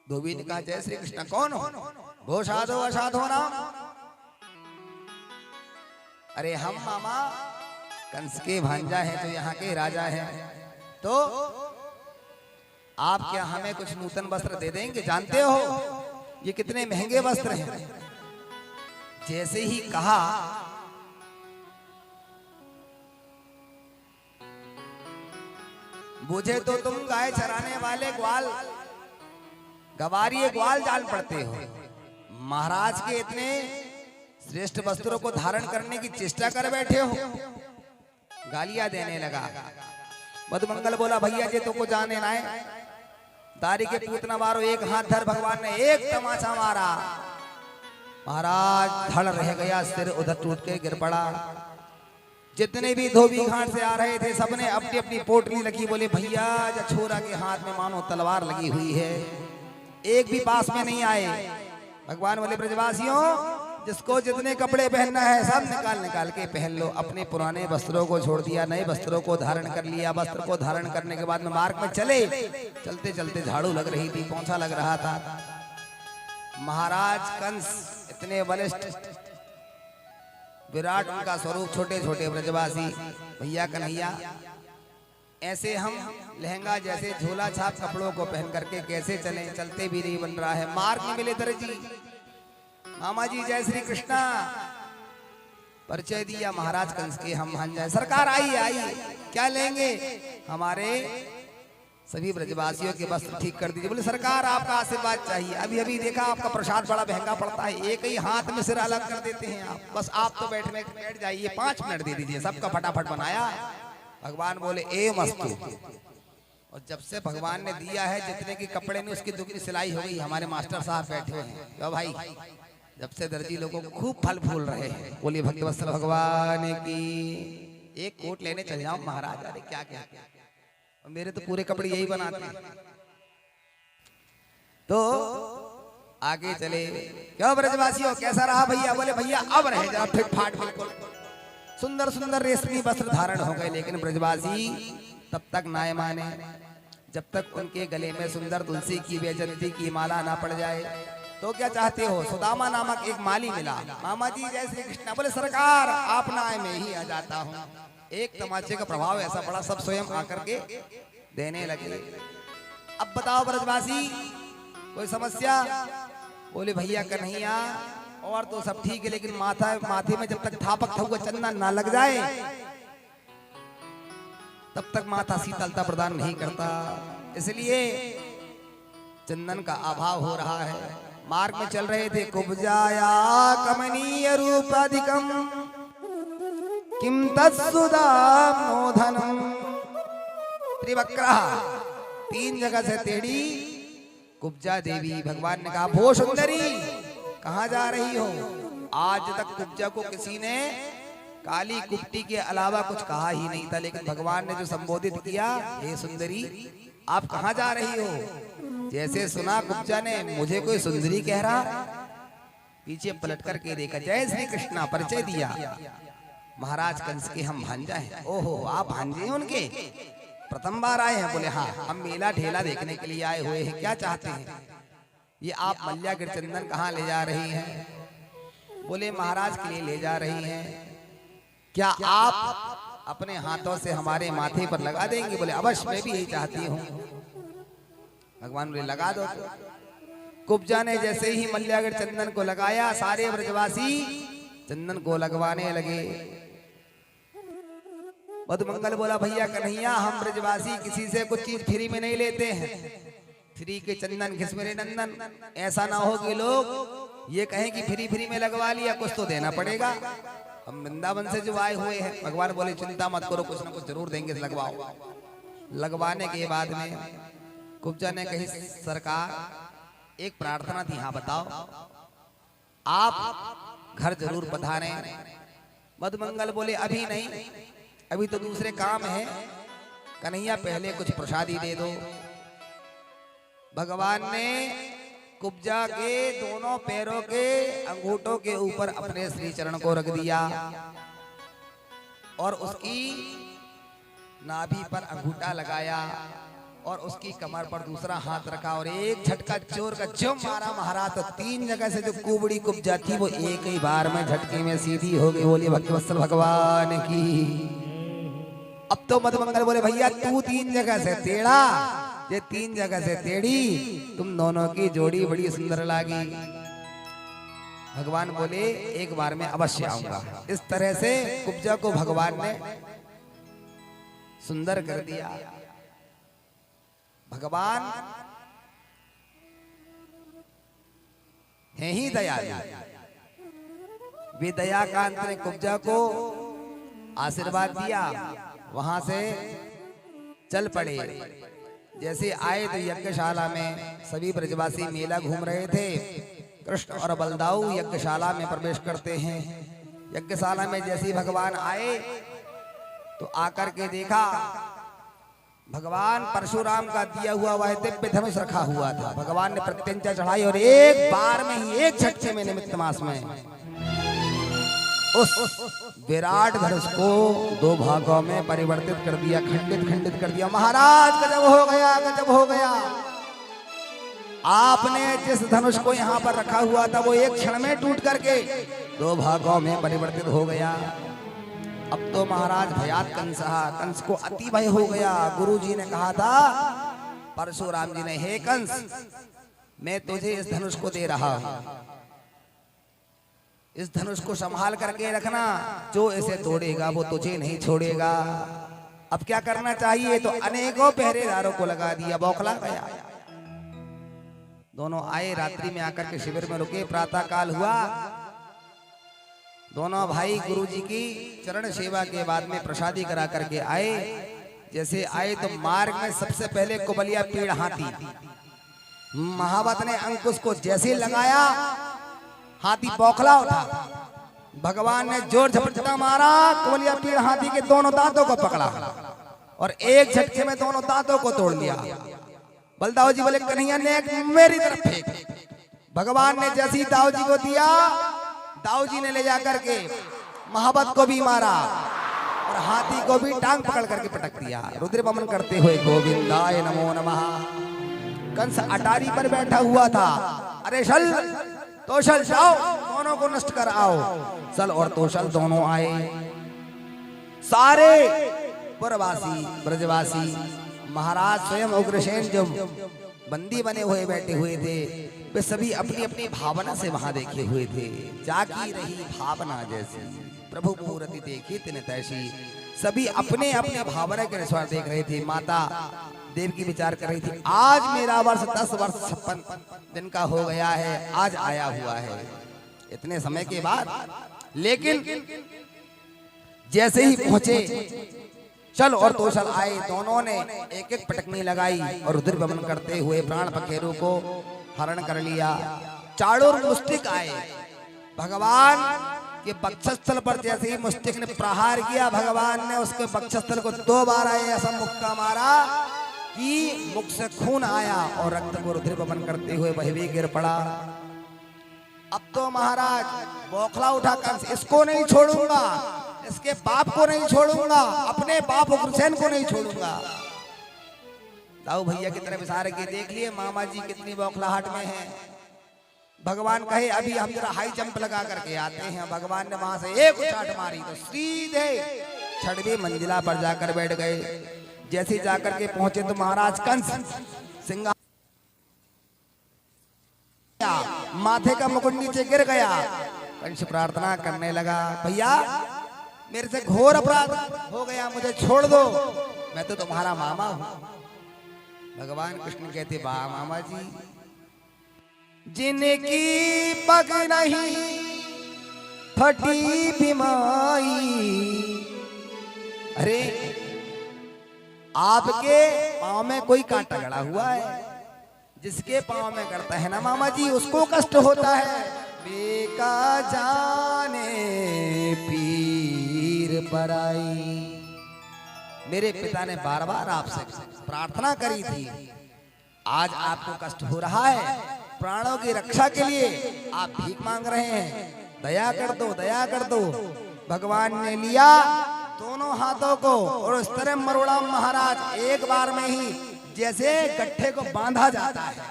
धोबी ने कहा, जय श्री कृष्णा कौन हो? भो साधो असाधो नाम। अरे हम मामा कंस के भांजा हैं, तो यहाँ के राजा हैं, तो आप क्या हमें कुछ नूतन वस्त्र दे देंगे? जानते हो ये कितने महंगे वस्त्र हैं। जैसे ही कहा, मुझे तो तुम गाय चराने वाले ग्वाल गवारिये ग्वाल जान पड़ते हो, महाराज के इतने श्रेष्ठ वस्त्रों को धारण करने की चेष्टा कर बैठे हो। गालियां देने लगा। मधुमंगल बोला, भैया जी तो को जाने ना है, दारी के पूतना मारो। एक हाथ धर, भगवान ने एक तमाचा मारा, महाराज धड़ रह गया, सिर उधर टूट के गिर पड़ा। जितने भी धोबी घाट से आ रहे थे सबने अपनी अपनी पोटली लगी। बोले, भैया छोरा के हाथ में मानो तलवार लगी हुई है। एक भी पास में नहीं आए। भगवान बोले, ब्रजवासियों जिसको जितने कपड़े पहनना है सब निकाल निकाल के पहन लो। अपने पुराने वस्त्रों को छोड़ दिया, नए वस्त्रों को धारण कर लिया। वस्त्र को धारण करने के बाद में मार्ग में चले। चलते चलते झाड़ू लग रही थी, पोंछा लग रहा था। महाराज कंस इतने बलिष्ठ विराट उनका स्वरूप, छोटे छोटे ब्रजवासी। भैया कन्हैया ऐसे हम लहंगा जैसे झोला छाप कपड़ों को पहन करके कैसे चलें? चलते भी नहीं बन रहा है। मार्ग में मिले दर्जी, मामा जी जय श्री कृष्णा। परिचय दिया, महाराज कंस के हम भांजा। सरकार आइए आइए, क्या लेंगे? हमारे सभी ब्रजवासियों के वस्त्र ठीक कर दीजिए। बोले, सरकार आपका आशीर्वाद चाहिए। अभी अभी देखा आपका प्रसाद बड़ा महंगा पड़ता है, एक ही हाथ में सिर अलग कर देते हैं आप। बस आप तो बैठ जाइए, 5 मिनट दे दीजिए। सबका फटाफट बनाया। भगवान बोले, ए मस्तु। और जब से भगवान ने दिया है, जितने की कपड़े ने उसकी दुगनी सिलाई हो गई। हमारे मास्टर साहब बैठे हुए हैं। तो भाई जब से दर्जी लोगों को खूब फल फूल रहे हैं। बोलिए भक्तवत्सल भगवान की। एक कोट लेने चल जाओ महाराज। अरे क्या क्या, मेरे तो पूरे कपड़े यही बनाते हैं। तो आगे चले। क्यों ब्रजवासियों कैसा रहा भैया? बोले, भैया अब रहे जरा फिट फाट, बिल्कुल सुंदर सुंदर रेशमी वस्त्र धारण हो गए। लेकिन ब्रजवासी तब तक ना माने जब तक उनके गले में सुंदर तुलसी की वैजयंती की माला ना पड़ जाए। तो क्या चाहते हो? सुदामा नामक एक माली मिला। मामा जी जय श्री कृष्ण। बोले, सरकार आप ना आए, मैं ही आ जाता हूँ। एक तमाचे का प्रभाव ऐसा पड़ा, सब स्वयं आकर के देने लगे। अब बताओ ब्रजवासी कोई समस्या? बोले, भैया कन्हैया और तो सब ठीक है, लेकिन माथे में जब तक थापक था हुआ चंदन ना लग जाए तब तक माथा शीतलता प्रदान नहीं करता। इसलिए चंदन का अभाव हो रहा है। मार्ग में चल रहे थे, कुब्जाया कमनीय रूपाधिकम किम तत्सुदामोधनम त्रिवक्रा, 3 जगह से टेढ़ी कुब्जा देवी। भगवान ने कहा, भो सुंदरी कहाँ जा रही हो? आज तक कुब्जा को किसी ने काली कुप्टी के अलावा कुछ कहा ही नहीं था, लेकिन भगवान ने जो संबोधित किया, हे सुंदरी आप कहाँ जा रही हो? जैसे सुना कुब्जा ने मुझे कोई सुंदरी कह रहा, पीछे पलट करके देखा, जय श्री कृष्णा परिचय दिया, महाराज कंस के हम भांजा हैं। ओहो आप भांजे हैं उनके? प्रथम बार आए हैं? बोले हाँ, हम मेला ठेला देखने के लिए आए हुए हैं, क्या चाहते हैं? ये आप मल्यागिर चंदन कहाँ ले जा रही हैं? बोले महाराज के लिए ले जा रही हैं। क्या आप अपने हाथों से हमारे माथे पर लगा देंगे? बोले अवश्य, मैं भी यही चाहती हूँ। भगवान बोले लगा दो। कुब्जा ने जैसे ही मल्यागिर चंदन को लगाया, सारे ब्रजवासी चंदन को लगवाने लगे। मधुमंगल बोला, भैया कन्हैया, हम ब्रजवासी किसी से कुछ चीज फ्री में नहीं लेते हैं। फ्री के चंदन घिसमेरे नंदन, ऐसा ना हो कि लोग ये कहें कि फ्री में लगवा लिया, कुछ तो देना पड़ेगा। हम वृंदावन से जो आए हुए हैं। भगवान बोले चिंता मत करो, कुछ ना कुछ जरूर देंगे, लगवाओ। लगवाने के बाद में कुब्जा ने कही, सरकार एक प्रार्थना थी, हाँ बताओ। आप घर जरूर पधारें। मधुमंगल बोले अभी नहीं, अभी तो दूसरे काम है। कन्हैया पहले कुछ प्रसादी दे दो। भगवान ने कुब्जा के दोनों पैरों के अंगूठों के ऊपर अपने श्री चरण को रख दिया और उसकी नाभि पर अंगूठा लगाया और उसकी कमर पर दूसरा हाथ रखा और एक झटका चोर का जो मारा महाराज, तो 3 जगह से जो कुबड़ी कुब्जा थी वो एक ही बार में झटके में सीधी हो गई। बोलिए भक्तवत्सल भगवान की। अब तो मधुमंगल बोले, भैया तू 3 जगह से टेढ़ा, ये 3 जगह से टेढ़ी, तुम दोनों की जोड़ी बड़ी सुंदर लगी। भगवान बोले एक बार में अवश्य आऊंगा। इस तरह से कुब्जा को भगवान ने सुंदर कर दिया। भगवान है ही दयालु। वे दया कांत ने कुब्जा को आशीर्वाद दिया, वहां से चल पड़े। जैसे आए तो यज्ञशाला में सभी ब्रजवासी मेला घूम रहे थे। कृष्ण और बलदाऊ यज्ञशाला में प्रवेश करते हैं। यज्ञशाला में जैसे ही भगवान आए तो आकर के देखा भगवान परशुराम का दिया हुआ वह दिव्य धनुष रखा हुआ था। भगवान ने प्रत्यंचा चढ़ाई और एक बार में ही, एक झटके में, निमित्त मास में उस विराट धनुष को 2 भागों में परिवर्तित कर दिया, खंडित कर दिया। महाराज गजब हो गया, गजब हो गया। आपने जिस धनुष को यहाँ पर रखा हुआ था वो एक क्षण में टूट करके 2 भागों में परिवर्तित हो गया। अब तो महाराज भयात कंस को अति भय हो गया। गुरुजी ने कहा था, परशुराम जी ने, हे कंस, मैं तुझे इस धनुष को दे रहा हूं, इस धनुष को संभाल करके रखना, जो इसे तोड़ेगा वो तुझे नहीं छोड़ेगा। अब क्या करना चाहिए? तो अनेकों पहरेदारों को लगा दिया, बौखला गया। दोनों आए, रात्रि में आकर के शिविर में रुके। प्रातः काल हुआ, दोनों भाई गुरुजी की चरण सेवा के बाद में प्रसादी करा करके आए। जैसे आए तो मार्ग में सबसे पहले कुबलिया पेड़ हाथी, महावत ने अंकुश को जैसे लगाया, हाथी बौखला उठा। भगवान ने जोर झपट्टा मारा, कुबलिया पेड़ हाथी के दोनों दांतों को पकड़ा और एक झटके में दोनों दांतों को तोड़ लिया। बलदाऊ जी बोले, कन्हैया ने मेरी तरफ फेंक। भगवान ने जैसी दाऊ जी को दिया, दाऊ जी ने ले जाकर के महावत को भी मारा और हाथी को भी टांग पकड़ करके पटक दिया। रुद्र बमन करते हुए गोविंदाय नमो नमः। कंस अटारी पर बैठा हुआ था। अरे शल तोशल जाओ, दोनों को नष्ट कर आओ। सल और तोशल दोनों आए। सारे पुरवासी ब्रजवासी, महाराज स्वयं उग्रसेन जो बंदी बने हुए बैठे हुए थे, वे सभी अपनी अपनी भावना से वहां देखे हुए थे। जागी रही भावना जैसी, प्रभु मूर्ति देखी तिन तैसी। सभी अपने अपने भावना के अनुसार देख रहे थे। माता देव की विचार कर रही थी, आज मेरा वर्ष 10 वर्ष 56 दिन का हो गया है, आज आया हुआ है इतने समय के बाद। लेकिन जैसे ही पहुंचे, चल और तो चल आए, दोनों ने एक एक पटकनी लगाई और रुद्र वमन करते हुए प्राण पखेरु को हरण कर लिया। चारों मुस्तिक आए, भगवान के वक्षस्थल पर जैसे ही मुस्तिक ने प्रहार किया, भगवान ने उसके वक्षस्थल को 2 बार ऐसा मुक्का मारा कि मुख से खून आया और रक्त को रुद्र वमन करते हुए वह भी गिर पड़ा। अब तो महाराज बौखला उठाकर, इसको नहीं छोड़ूंगा, इसके बाप को नहीं छोड़ूंगा, अपने बाप उग्रसेन को नहीं छोड़ूंगा। दाऊ भैया की तरफ इशारे के देख लिए मामा जी कितनी बौखलाहट में हैं। भगवान कहे अभी हम जरा हाई जंप लगा करके आते हैं। भगवान ने वहां से एक उछाट मारी तो सीधे 6वीं मंजिला पर जाकर बैठ गए। जैसे जाकर के पहुंचे तो महाराज कंस सिंहा माथे का मुकुट नीचे गिर गया। कंस प्रार्थना करने लगा, भैया मेरे से घोर अपराध हो गया, मुझे छोड़ दो, मैं तो तुम्हारा मामा हूं। भगवान कृष्ण कहते, वाह मामा जी, जिनकी पग नहीं फटी बीमारी, अरे आपके पांव में कोई कांटा गड़ा हुआ है, जिसके पांव में गड़ता है ना मामा जी, उसको कष्ट होता है। बेका जाने पीर पराई, मेरे पिता ने बार बार आपसे प्रार्थना करी थी, आज आपको कष्ट हो रहा है, प्राणों की रक्षा के लिए आप भीख मांग रहे हैं, दया कर दो, दया कर दो। भगवान ने लिया दोनों हाथों को और उस तरह मरोड़ा महाराज एक बार में ही जैसे गट्ठे को बांधा जाता है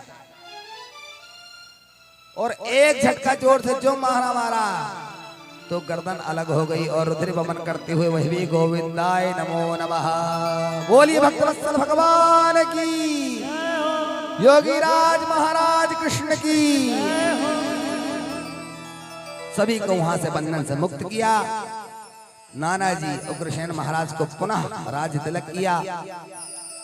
और एक झटका जोर से जो मारा तो गर्दन अलग हो गई और रुद्र वमन करते हुए वह भी गोविंदाय नमो नमः। बोलिए भक्तवत्सल भगवान की, योगीराज महाराज कृष्ण की। सभी को वहां से बंधन से मुक्त किया। नानाजी उग्रसेन महाराज को पुनः राज्य तिलक किया।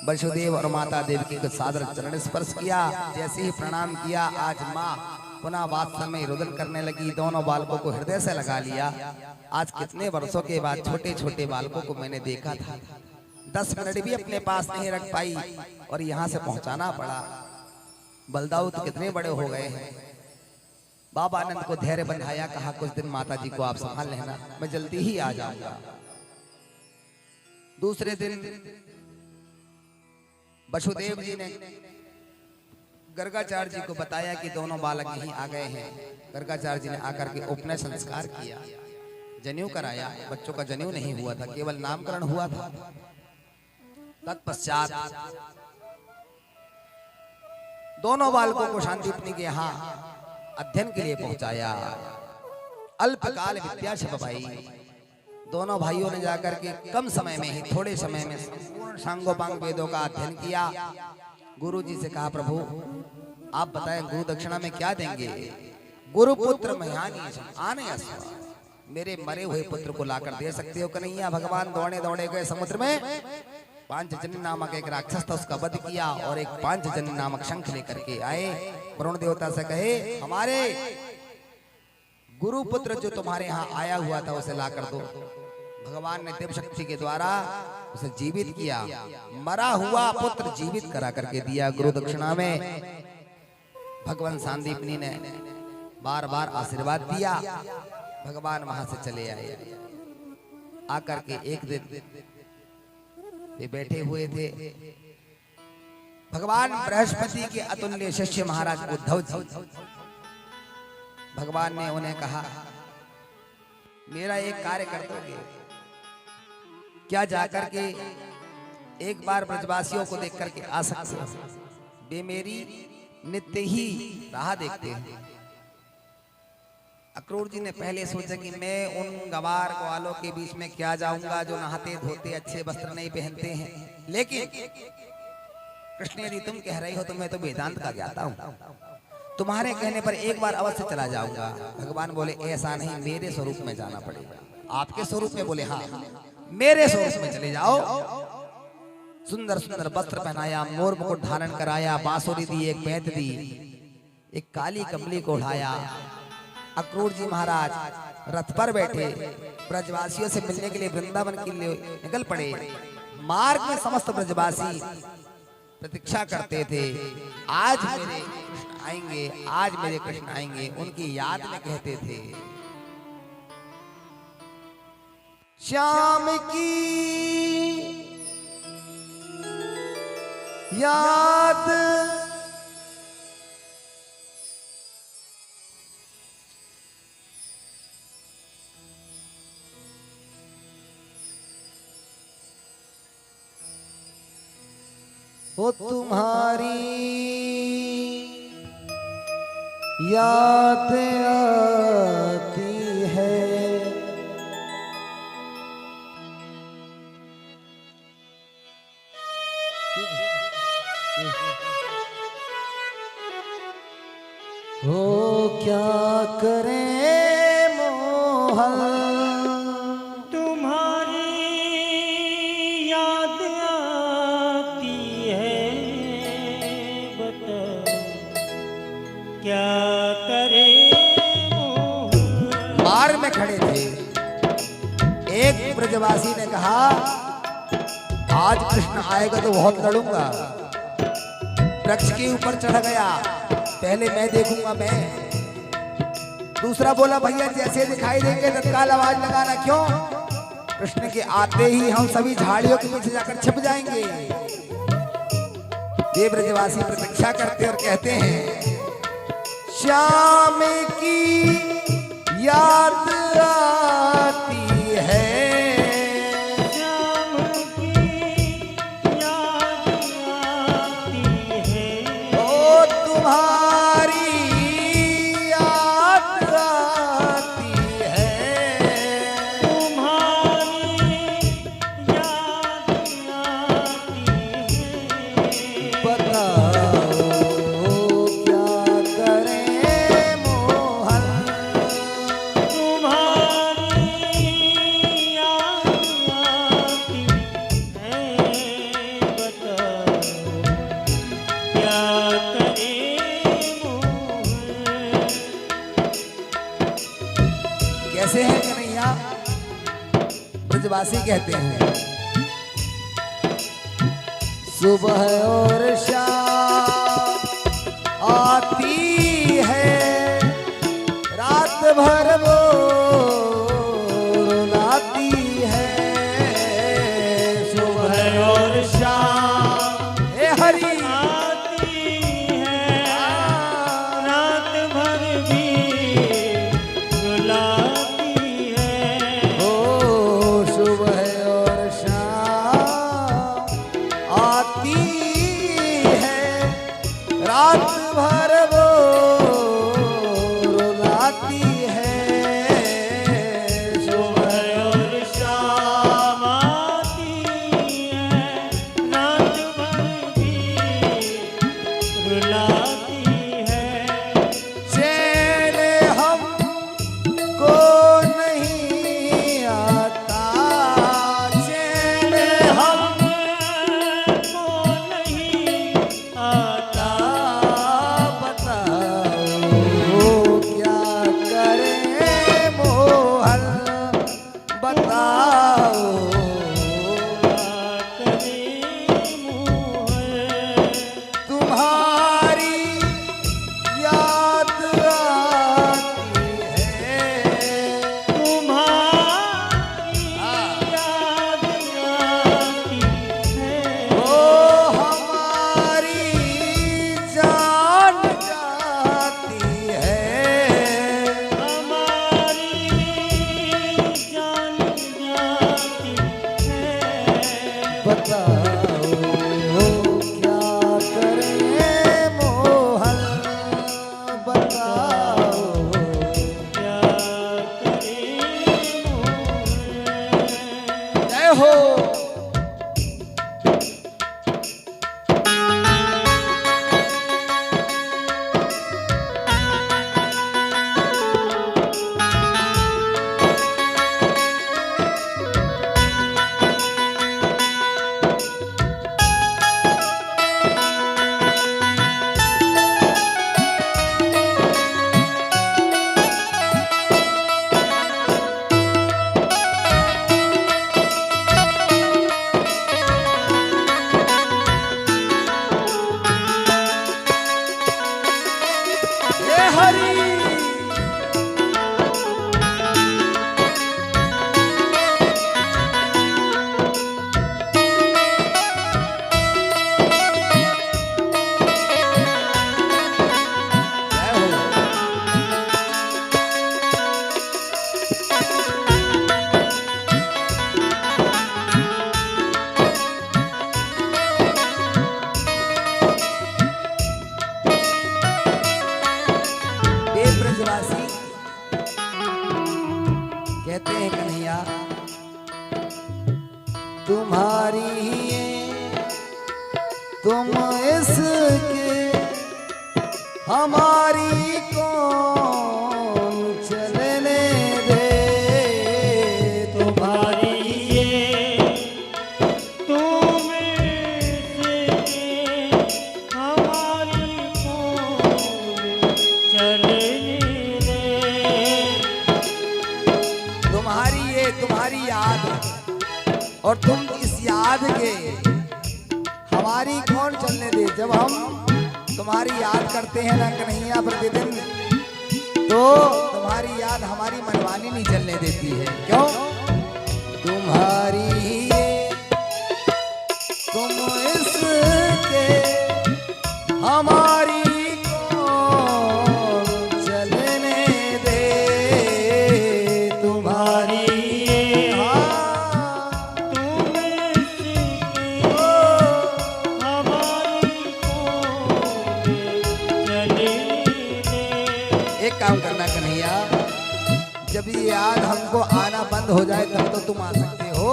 वसुदेव और माता देवकी को सादर चरण स्पर्श किया। जैसे ही प्रणाम किया, आज माँ पुनः वात्सल में रुदन करने लगी। दोनों बालकों को हृदय से लगा लिया। आज कितने वर्षों के बाद छोटे छोटे बालकों को मैंने देखा था, 10 मिनट भी अपने पास नहीं रख पाई और यहाँ से पहुंचाना पड़ा। बलदाऊ तो कितने बड़े हो गए हैं। बाबा आनंद को धैर्य बंधाया, कहा कुछ दिन माता जी को आप संभाल लेना, मैं जल्दी ही आ जाऊंगा। दूसरे दिन वसुदेव जी ने गर्गाचार्य जी को बताया कि दोनों बालक यहीं आ गए हैं। गर्गाचार्य जी ने आकर के उपनयन संस्कार किया, जनेऊ कराया। बच्चों का जनेऊ नहीं हुआ था, केवल नामकरण हुआ था। तत्पश्चात दोनों बालकों को शांतिपनि के यहाँ अध्ययन के लिए पहुंचाया। अल्पकाल विद्या छपाई। दोनों भाइयों ने जाकर के कम समय में ही, थोड़े समय में संपूर्ण सांगोपांग वेदों का अध्ययन किया। गुरु जी से कहा, प्रभु आप बताएं गुरु दक्षिणा में क्या देंगे? गुरुपुत्र मह्यानी आने अस्वा, मेरे मरे हुए पुत्र को लाकर दे सकते हो कन्हैया? भगवान दौड़े दौड़े गए समुद्र में। पांचजन्य नामक एक राक्षस था, उसका वध किया और एक पांचजन्य नामक शंख लेकर के आए। वरुण देवता से कहे, हमारे गुरुपुत्र जो तुम्हारे यहाँ आया हुआ था उसे ला कर दो। भगवान ने दिव्य शक्ति के द्वारा उसे जीवित किया। मरा हुआ पुत्र जीवित करा करके दिया गुरु दक्षिणा में। भगवान सांदीपनी ने बार बार आशीर्वाद दिया। भगवान वहां से चले आए। आकर के एक दिन वे बैठे हुए थे। भगवान बृहस्पति के अतुल्य शिष्य महाराज उद्धव जी, भगवान ने उन्हें कहा, मेरा एक कार्य कर दोगे क्या? जाकर के एक बार ब्रजवासियों को देख करके आ सकते हो? वे मेरी नित्य ही राह देखते हैं। अक्रूर जी ने पहले सोचा कि मैं उन गवार ग्वालों के बीच में क्या जाऊंगा जो नहाते धोते अच्छे वस्त्र नहीं पहनते हैं। लेकिन कृष्ण यदि तुम कह रही हो तो मैं तो वेदांत का ज्ञाता हूं, तुम्हारे कहने पर एक बार अवश्य चला जाऊंगा। भगवान बोले ऐसा नहीं, मेरे स्वरूप में जाना पड़ेगा। आपके स्वरूप में? बोले हाँ, मेरे स्वरूप में चले जाओ। सुंदर सुंदर वस्त्र पहनाया, मोर मुकुट धारण कराया, बांसुरी दी, एक पैंत दी, एक काली कमली को उठाया। अक्रूर जी महाराज रथ पर बैठे ब्रजवासियों से मिलने के लिए वृंदावन के लिए निकल पड़े। मार्ग में समस्त ब्रजवासी प्रतीक्षा करते थे, आज मेरे कृष्ण आएंगे, आज मेरे कृष्ण आएंगे, उनकी याद में कहते थे। श्याम की याद वो तुम्हारी याद आती है। हो क्या करें मोहन, तुम्हारी याद आती है, बताओ क्या करे मोहन। मार्ग में खड़े थे, एक ब्रजवासी ने कहा आज कृष्ण आएगा तो बहुत लड़ूंगा। वृक्ष के ऊपर चढ़ गया, पहले मैं देखूंगा मैं। दूसरा बोला भैया जैसे दिखाई देंगे तत्काल आवाज लगाना। क्यों? कृष्ण के आते ही हम सभी झाड़ियों के पीछे जाकर छिप जाएंगे। ये ब्रजवासी प्रतीक्षा करते और कहते हैं श्याम की याद आती है, श्याम की याद आती है, ओ तुम्हारी याद आती है, तुम्हारी याद आती है। बताओ क्या करें मोहन। तुम्हारी याद आती है, बताओ क्या करे मोहन। कैसे है कन्हैया? ब्रजवासी कहते हैं सुबह और शाम आती है, रात भर वो रुलाती है। सुबह और शाम हे हरि आती है, रात भर भी रुलाती है। ओ सुबह और शाम आती है, रात भर वो रुलाती है। सुबह और शाम आती है, रात भर भी रुलाती है। चैन हमको नहीं आता, चैन हमको नहीं आता, बताओ क्या करें मोहन, बताओ करे मोहन। तुम्हारी याद आती है, तुम्हारी याद आती है। ओ हमारी जान जाती है, हमारी जान जाती है। बताओ क्या करें मोहन, बताओ क्या करे मोहन। जय हो। कन्हैया तुम्हारी ये तुम इसके हमारी कौन चलने दे तुम्हारी ये तुम इसके हमारी कौन चलने दे। तुम्हारी ये तुम्हारी याद और तुम इस याद के हमारी कौन चलने दे। जब हम तुम्हारी याद करते हैं ना कन्हैया प्रतिदिन, तो तुम्हारी याद हमारी मनमानी नहीं चलने देती है। क्यों? तुम्हारी ये तुम इसके हमारी कौन चलने दे। तुम्हारी ये हाँ तुम इसके हमारी कौन चलने दे। एक काम करना कन्हैया, जब ये याद हमको आना बंद हो जाए तब तो तुम आ सकते हो।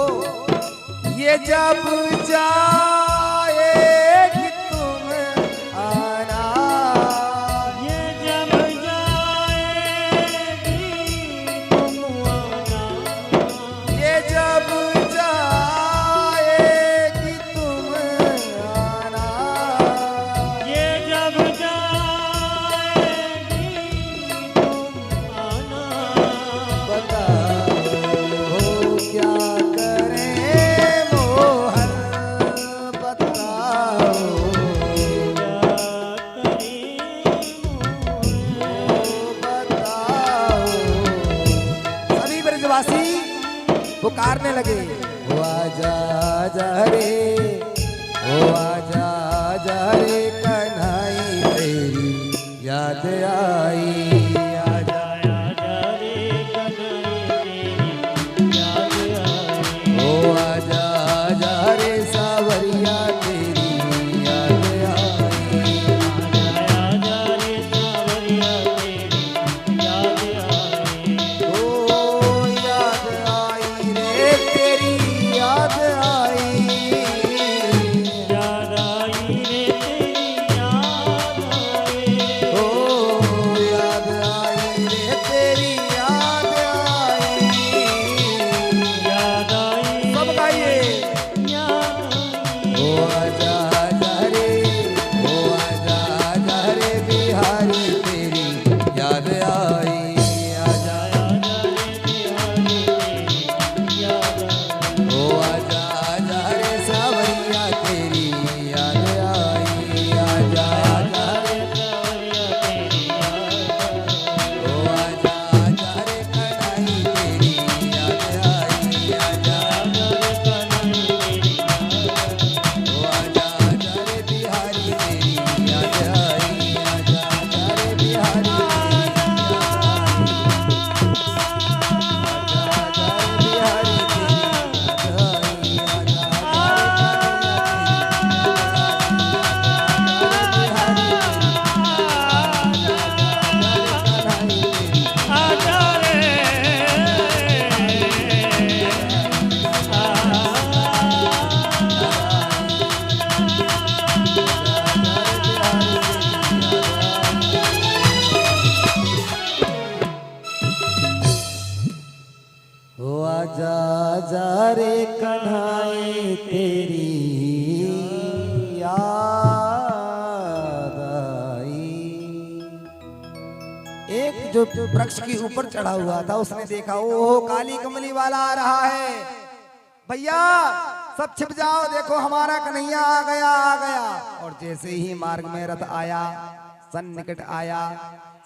ये जब जाएगी तुम आना, ये जब जाएगी तुम आना। ये जब जाएगी तुम आना। ये जब जाएगी तुम आना। बताओ क्या करें मोहन, बताओ क्या बताओ। सभी ब्रजवासी पुकारने लगे, ओ आजा आजा रे, ओ आजा आजा रे कन्हई तेरी याद आई। आजा आजा रे कन्हई तेरी याद आई। ओ आजा आजा रे सावरिया तेरी याद आई। आजा रे सावरिया तेरी याद आई। ओ याद आई रे तेरी याद आई। याद आई रे तेरी याद आई। ओ याद आई रे तेरी याद आई। याद आई सब गाइए। याद आई। ओ आजा आजा रे, ओ आजा आजा रे बिहारी तेरी याद आई। आजा आजा रे बिहारी तेरी याद आई। ओ आजा आजा रे सावरिया तेरी याद आई। आजा आजा रे, सावरिया तेरी याद आई। ओ आजा आजा रे कन्हई तेरी याद आई। आजा आजा रे कन्हई तेरी याद आई। ओ आजा आजा रे बिहारी तेरी याद आई। आजा आजा रे बिहारी आजा रे ओ आजा आजा रे कन्हई तेरी याद आई। एक जो वृक्ष के ऊपर चढ़ा हुआ था उसने देखा, ओहो काली कमली वाला आ रहा है। भैया सब छिप जाओ, देखो हमारा कन्हैया आ गया आ गया। और जैसे ही मार्ग में रथ आया, सन्निकट आया,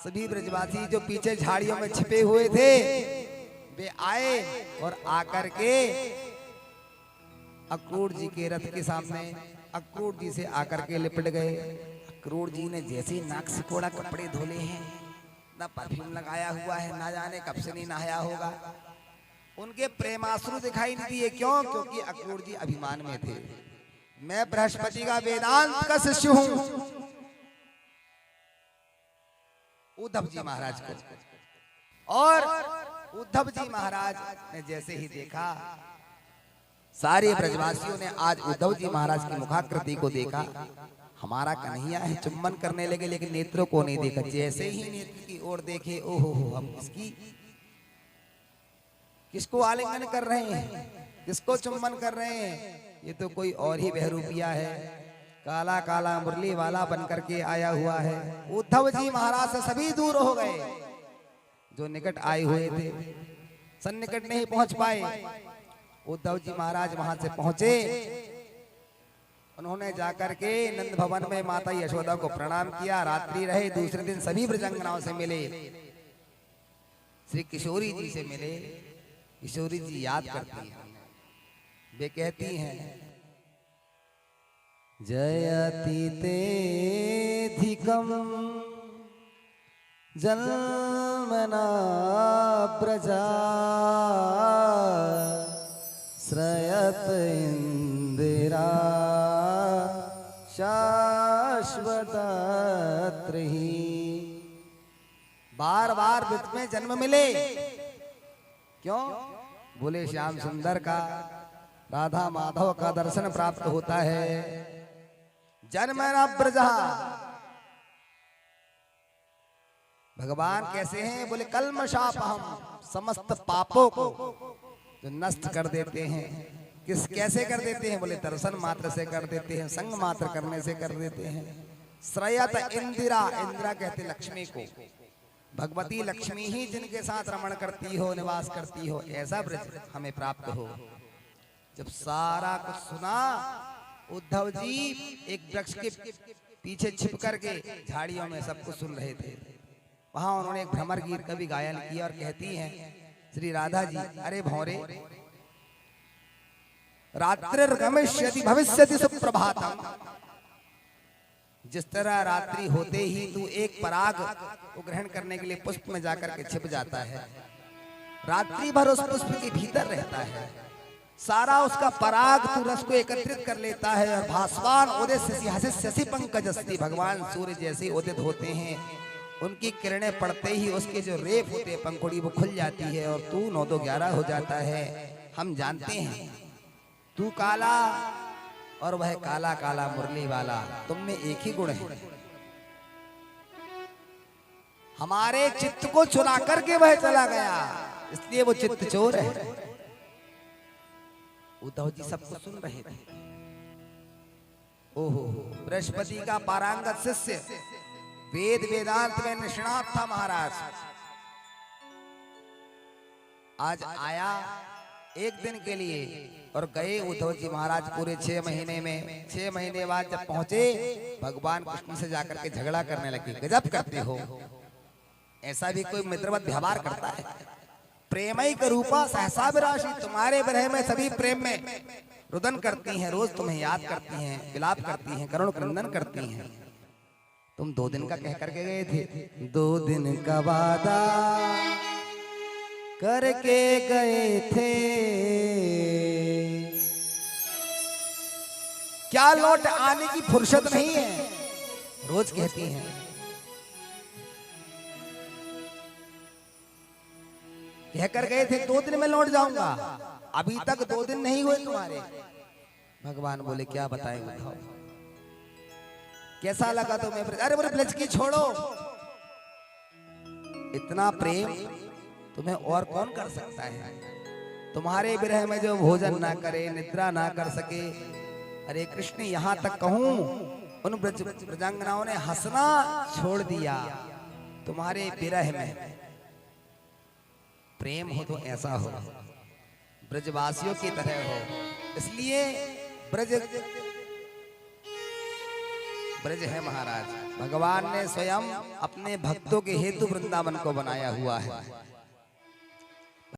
सभी ब्रजवासी जो पीछे झाड़ियों में छिपे हुए थे वे आए और आकर के अक्रूर जी के रथ के सामने अक्रूर जी से आकर के लिपट गए। अक्रूर जी ने जैसे नाक सिकोड़ा, कपड़े धोले हैं, ना परफ्यूम लगाया हुआ है, ना जाने कब से नहीं नहाया होगा। उनके प्रेमाश्रु दिखाई नहीं दिए। क्यों? क्योंकि अक्रूर जी अभिमान में थे। मैं बृहस्पति का वेदांत का शिष्य हूं। उद्धव जी महाराज को, और उद्धव जी महाराज ने जैसे ही देखा, सारे ब्रजवासियों ने आज उद्धव जी महाराज की मुखाकृति को देखा। हमारा कन्हैया है, चुम्बन करने लगे, लेकिन नेत्रों को नहीं देखा। जैसे ही नेत्र की ओर देखे, ओहो हम किसको आलिंगन कर रहे हैं, किसको चुम्बन कर रहे हैं? ये तो कोई और ही बहरूपिया है, काला काला मुरली वाला बन करके आया हुआ है। उद्धव जी महाराज से सभी दूर हो गए, जो निकट आए हुए थे सन्निकट नहीं पहुंच पाए। उद्धव जी महाराज वहां से पहुंचे, उन्होंने जाकर के नंद भवन में माता यशोदा को प्रणाम किया, रात्रि रहे। दूसरे दिन सभी ब्रजांगनाओं से मिले, श्री किशोरी जी से मिले। किशोरी जी याद करती हैं, वे कहती हैं, जयति तेधिकम जन्मना प्रजा श्रयत इंदिरा शाश्वतत्रही। बार बार वित्त में जन्म मिले, क्यों? बोले श्याम सुंदर का, राधा माधव का दर्शन प्राप्त होता है। जन्म न ब्रजा, भगवान कैसे हैं? बोले कल्मषापहम, समस्त पापों को जो नष्ट कर देते हैं। कैसे कर देते हैं? बोले दर्शन मात्र से कर देते हैं, संग मात्र करने से कर देते हैं। श्रयत इंदिरा, इंदिरा कहते लक्ष्मी को। भगवती लक्ष्मी ही जिनके साथ रमण करती हो, निवास करती हो, ऐसा ब्रज हमें प्राप्त हो। जब सारा कुछ सुना, उद्धव जी एक वृक्ष के पीछे छिप करके झाड़ियों में सब कुछ सुन रहे थे। वहां उन्होंने एक भ्रमर गीत का भी गायन किया और कहती हैं श्री राधा जी, अरे भौरे, रात्रिर्गमिष्यति भविष्यति सुप्रभातम। जिस तरह रात्रि होते ही तू एक पराग को ग्रहण करने के लिए पुष्प में जाकर के छिप जाता है, रात्रि भर उस पुष्प के भीतर रहता है, सारा उसका पराग तू रस को एकत्रित कर लेता है। और भास्वान उदय शशि पंकजस्ति, भगवान सूर्य जैसे उदित होते हैं, उनकी किरणें पड़ते ही उसके जो रेप होते हैं पंखुड़ी वो खुल जाती है और तू 9-11 हो जाता है। हम जानते हैं तू काला और वह काला काला मुरली वाला, तुम में एक ही गुण है। हमारे चित्त को चुरा करके वह चला गया, इसलिए वो चित्त चोर है। उद्धव जी सब कुछ सुन रहे थे। ओहो, बृहस्पति का पारंगत शिष्य, वेद वेदांत में निष्णात था महाराज, आज आया एक दिन के लिए और गए उद्धव जी महाराज पूरे 6 महीने में। 6 महीने बाद जब पहुंचे, भगवान कृष्ण से जाकर के झगड़ा करने लगे। गजब करते हो, ऐसा भी कोई मित्रवत व्यवहार करता है? प्रेमई का रूपा सहसा विराशी, तुम्हारे विरह में सभी प्रेम में रुदन करती हैं, रोज तुम्हें याद करती हैं, विलाप करती हैं, करुण क्रंदन करती हैं। तुम 2 दिन का कह करके गए थे, 2 दिन का वादा करके गए थे, क्या लौट आने की फुर्सत नहीं है? रोज कहती हैं। कहकर गए थे 2 दिन में लौट जाऊंगा, अभी तक 2 दिन नहीं हुए तुम्हारे। भगवान बोले क्या बताएं बताओ, कैसा लगा तुम्हें? अरे बोले ब्रज की छोड़ो, इतना प्रेम तुम्हें और कौन कर सकता है? तुम्हारे विरह में जो भोजन ना करे, निद्रा ना कर सके। अरे कृष्ण, यहाँ तक कहूं उन ब्रजांगनाओं ने हंसना छोड़ दिया तुम्हारे विरह में। प्रेम हो तो ऐसा हो, ब्रजवासियों की तरह हो। इसलिए ब्रज ब्रज है महाराज। भगवान ने स्वयं अपने भक्तों के हेतु वृंदावन को बनाया हुआ है।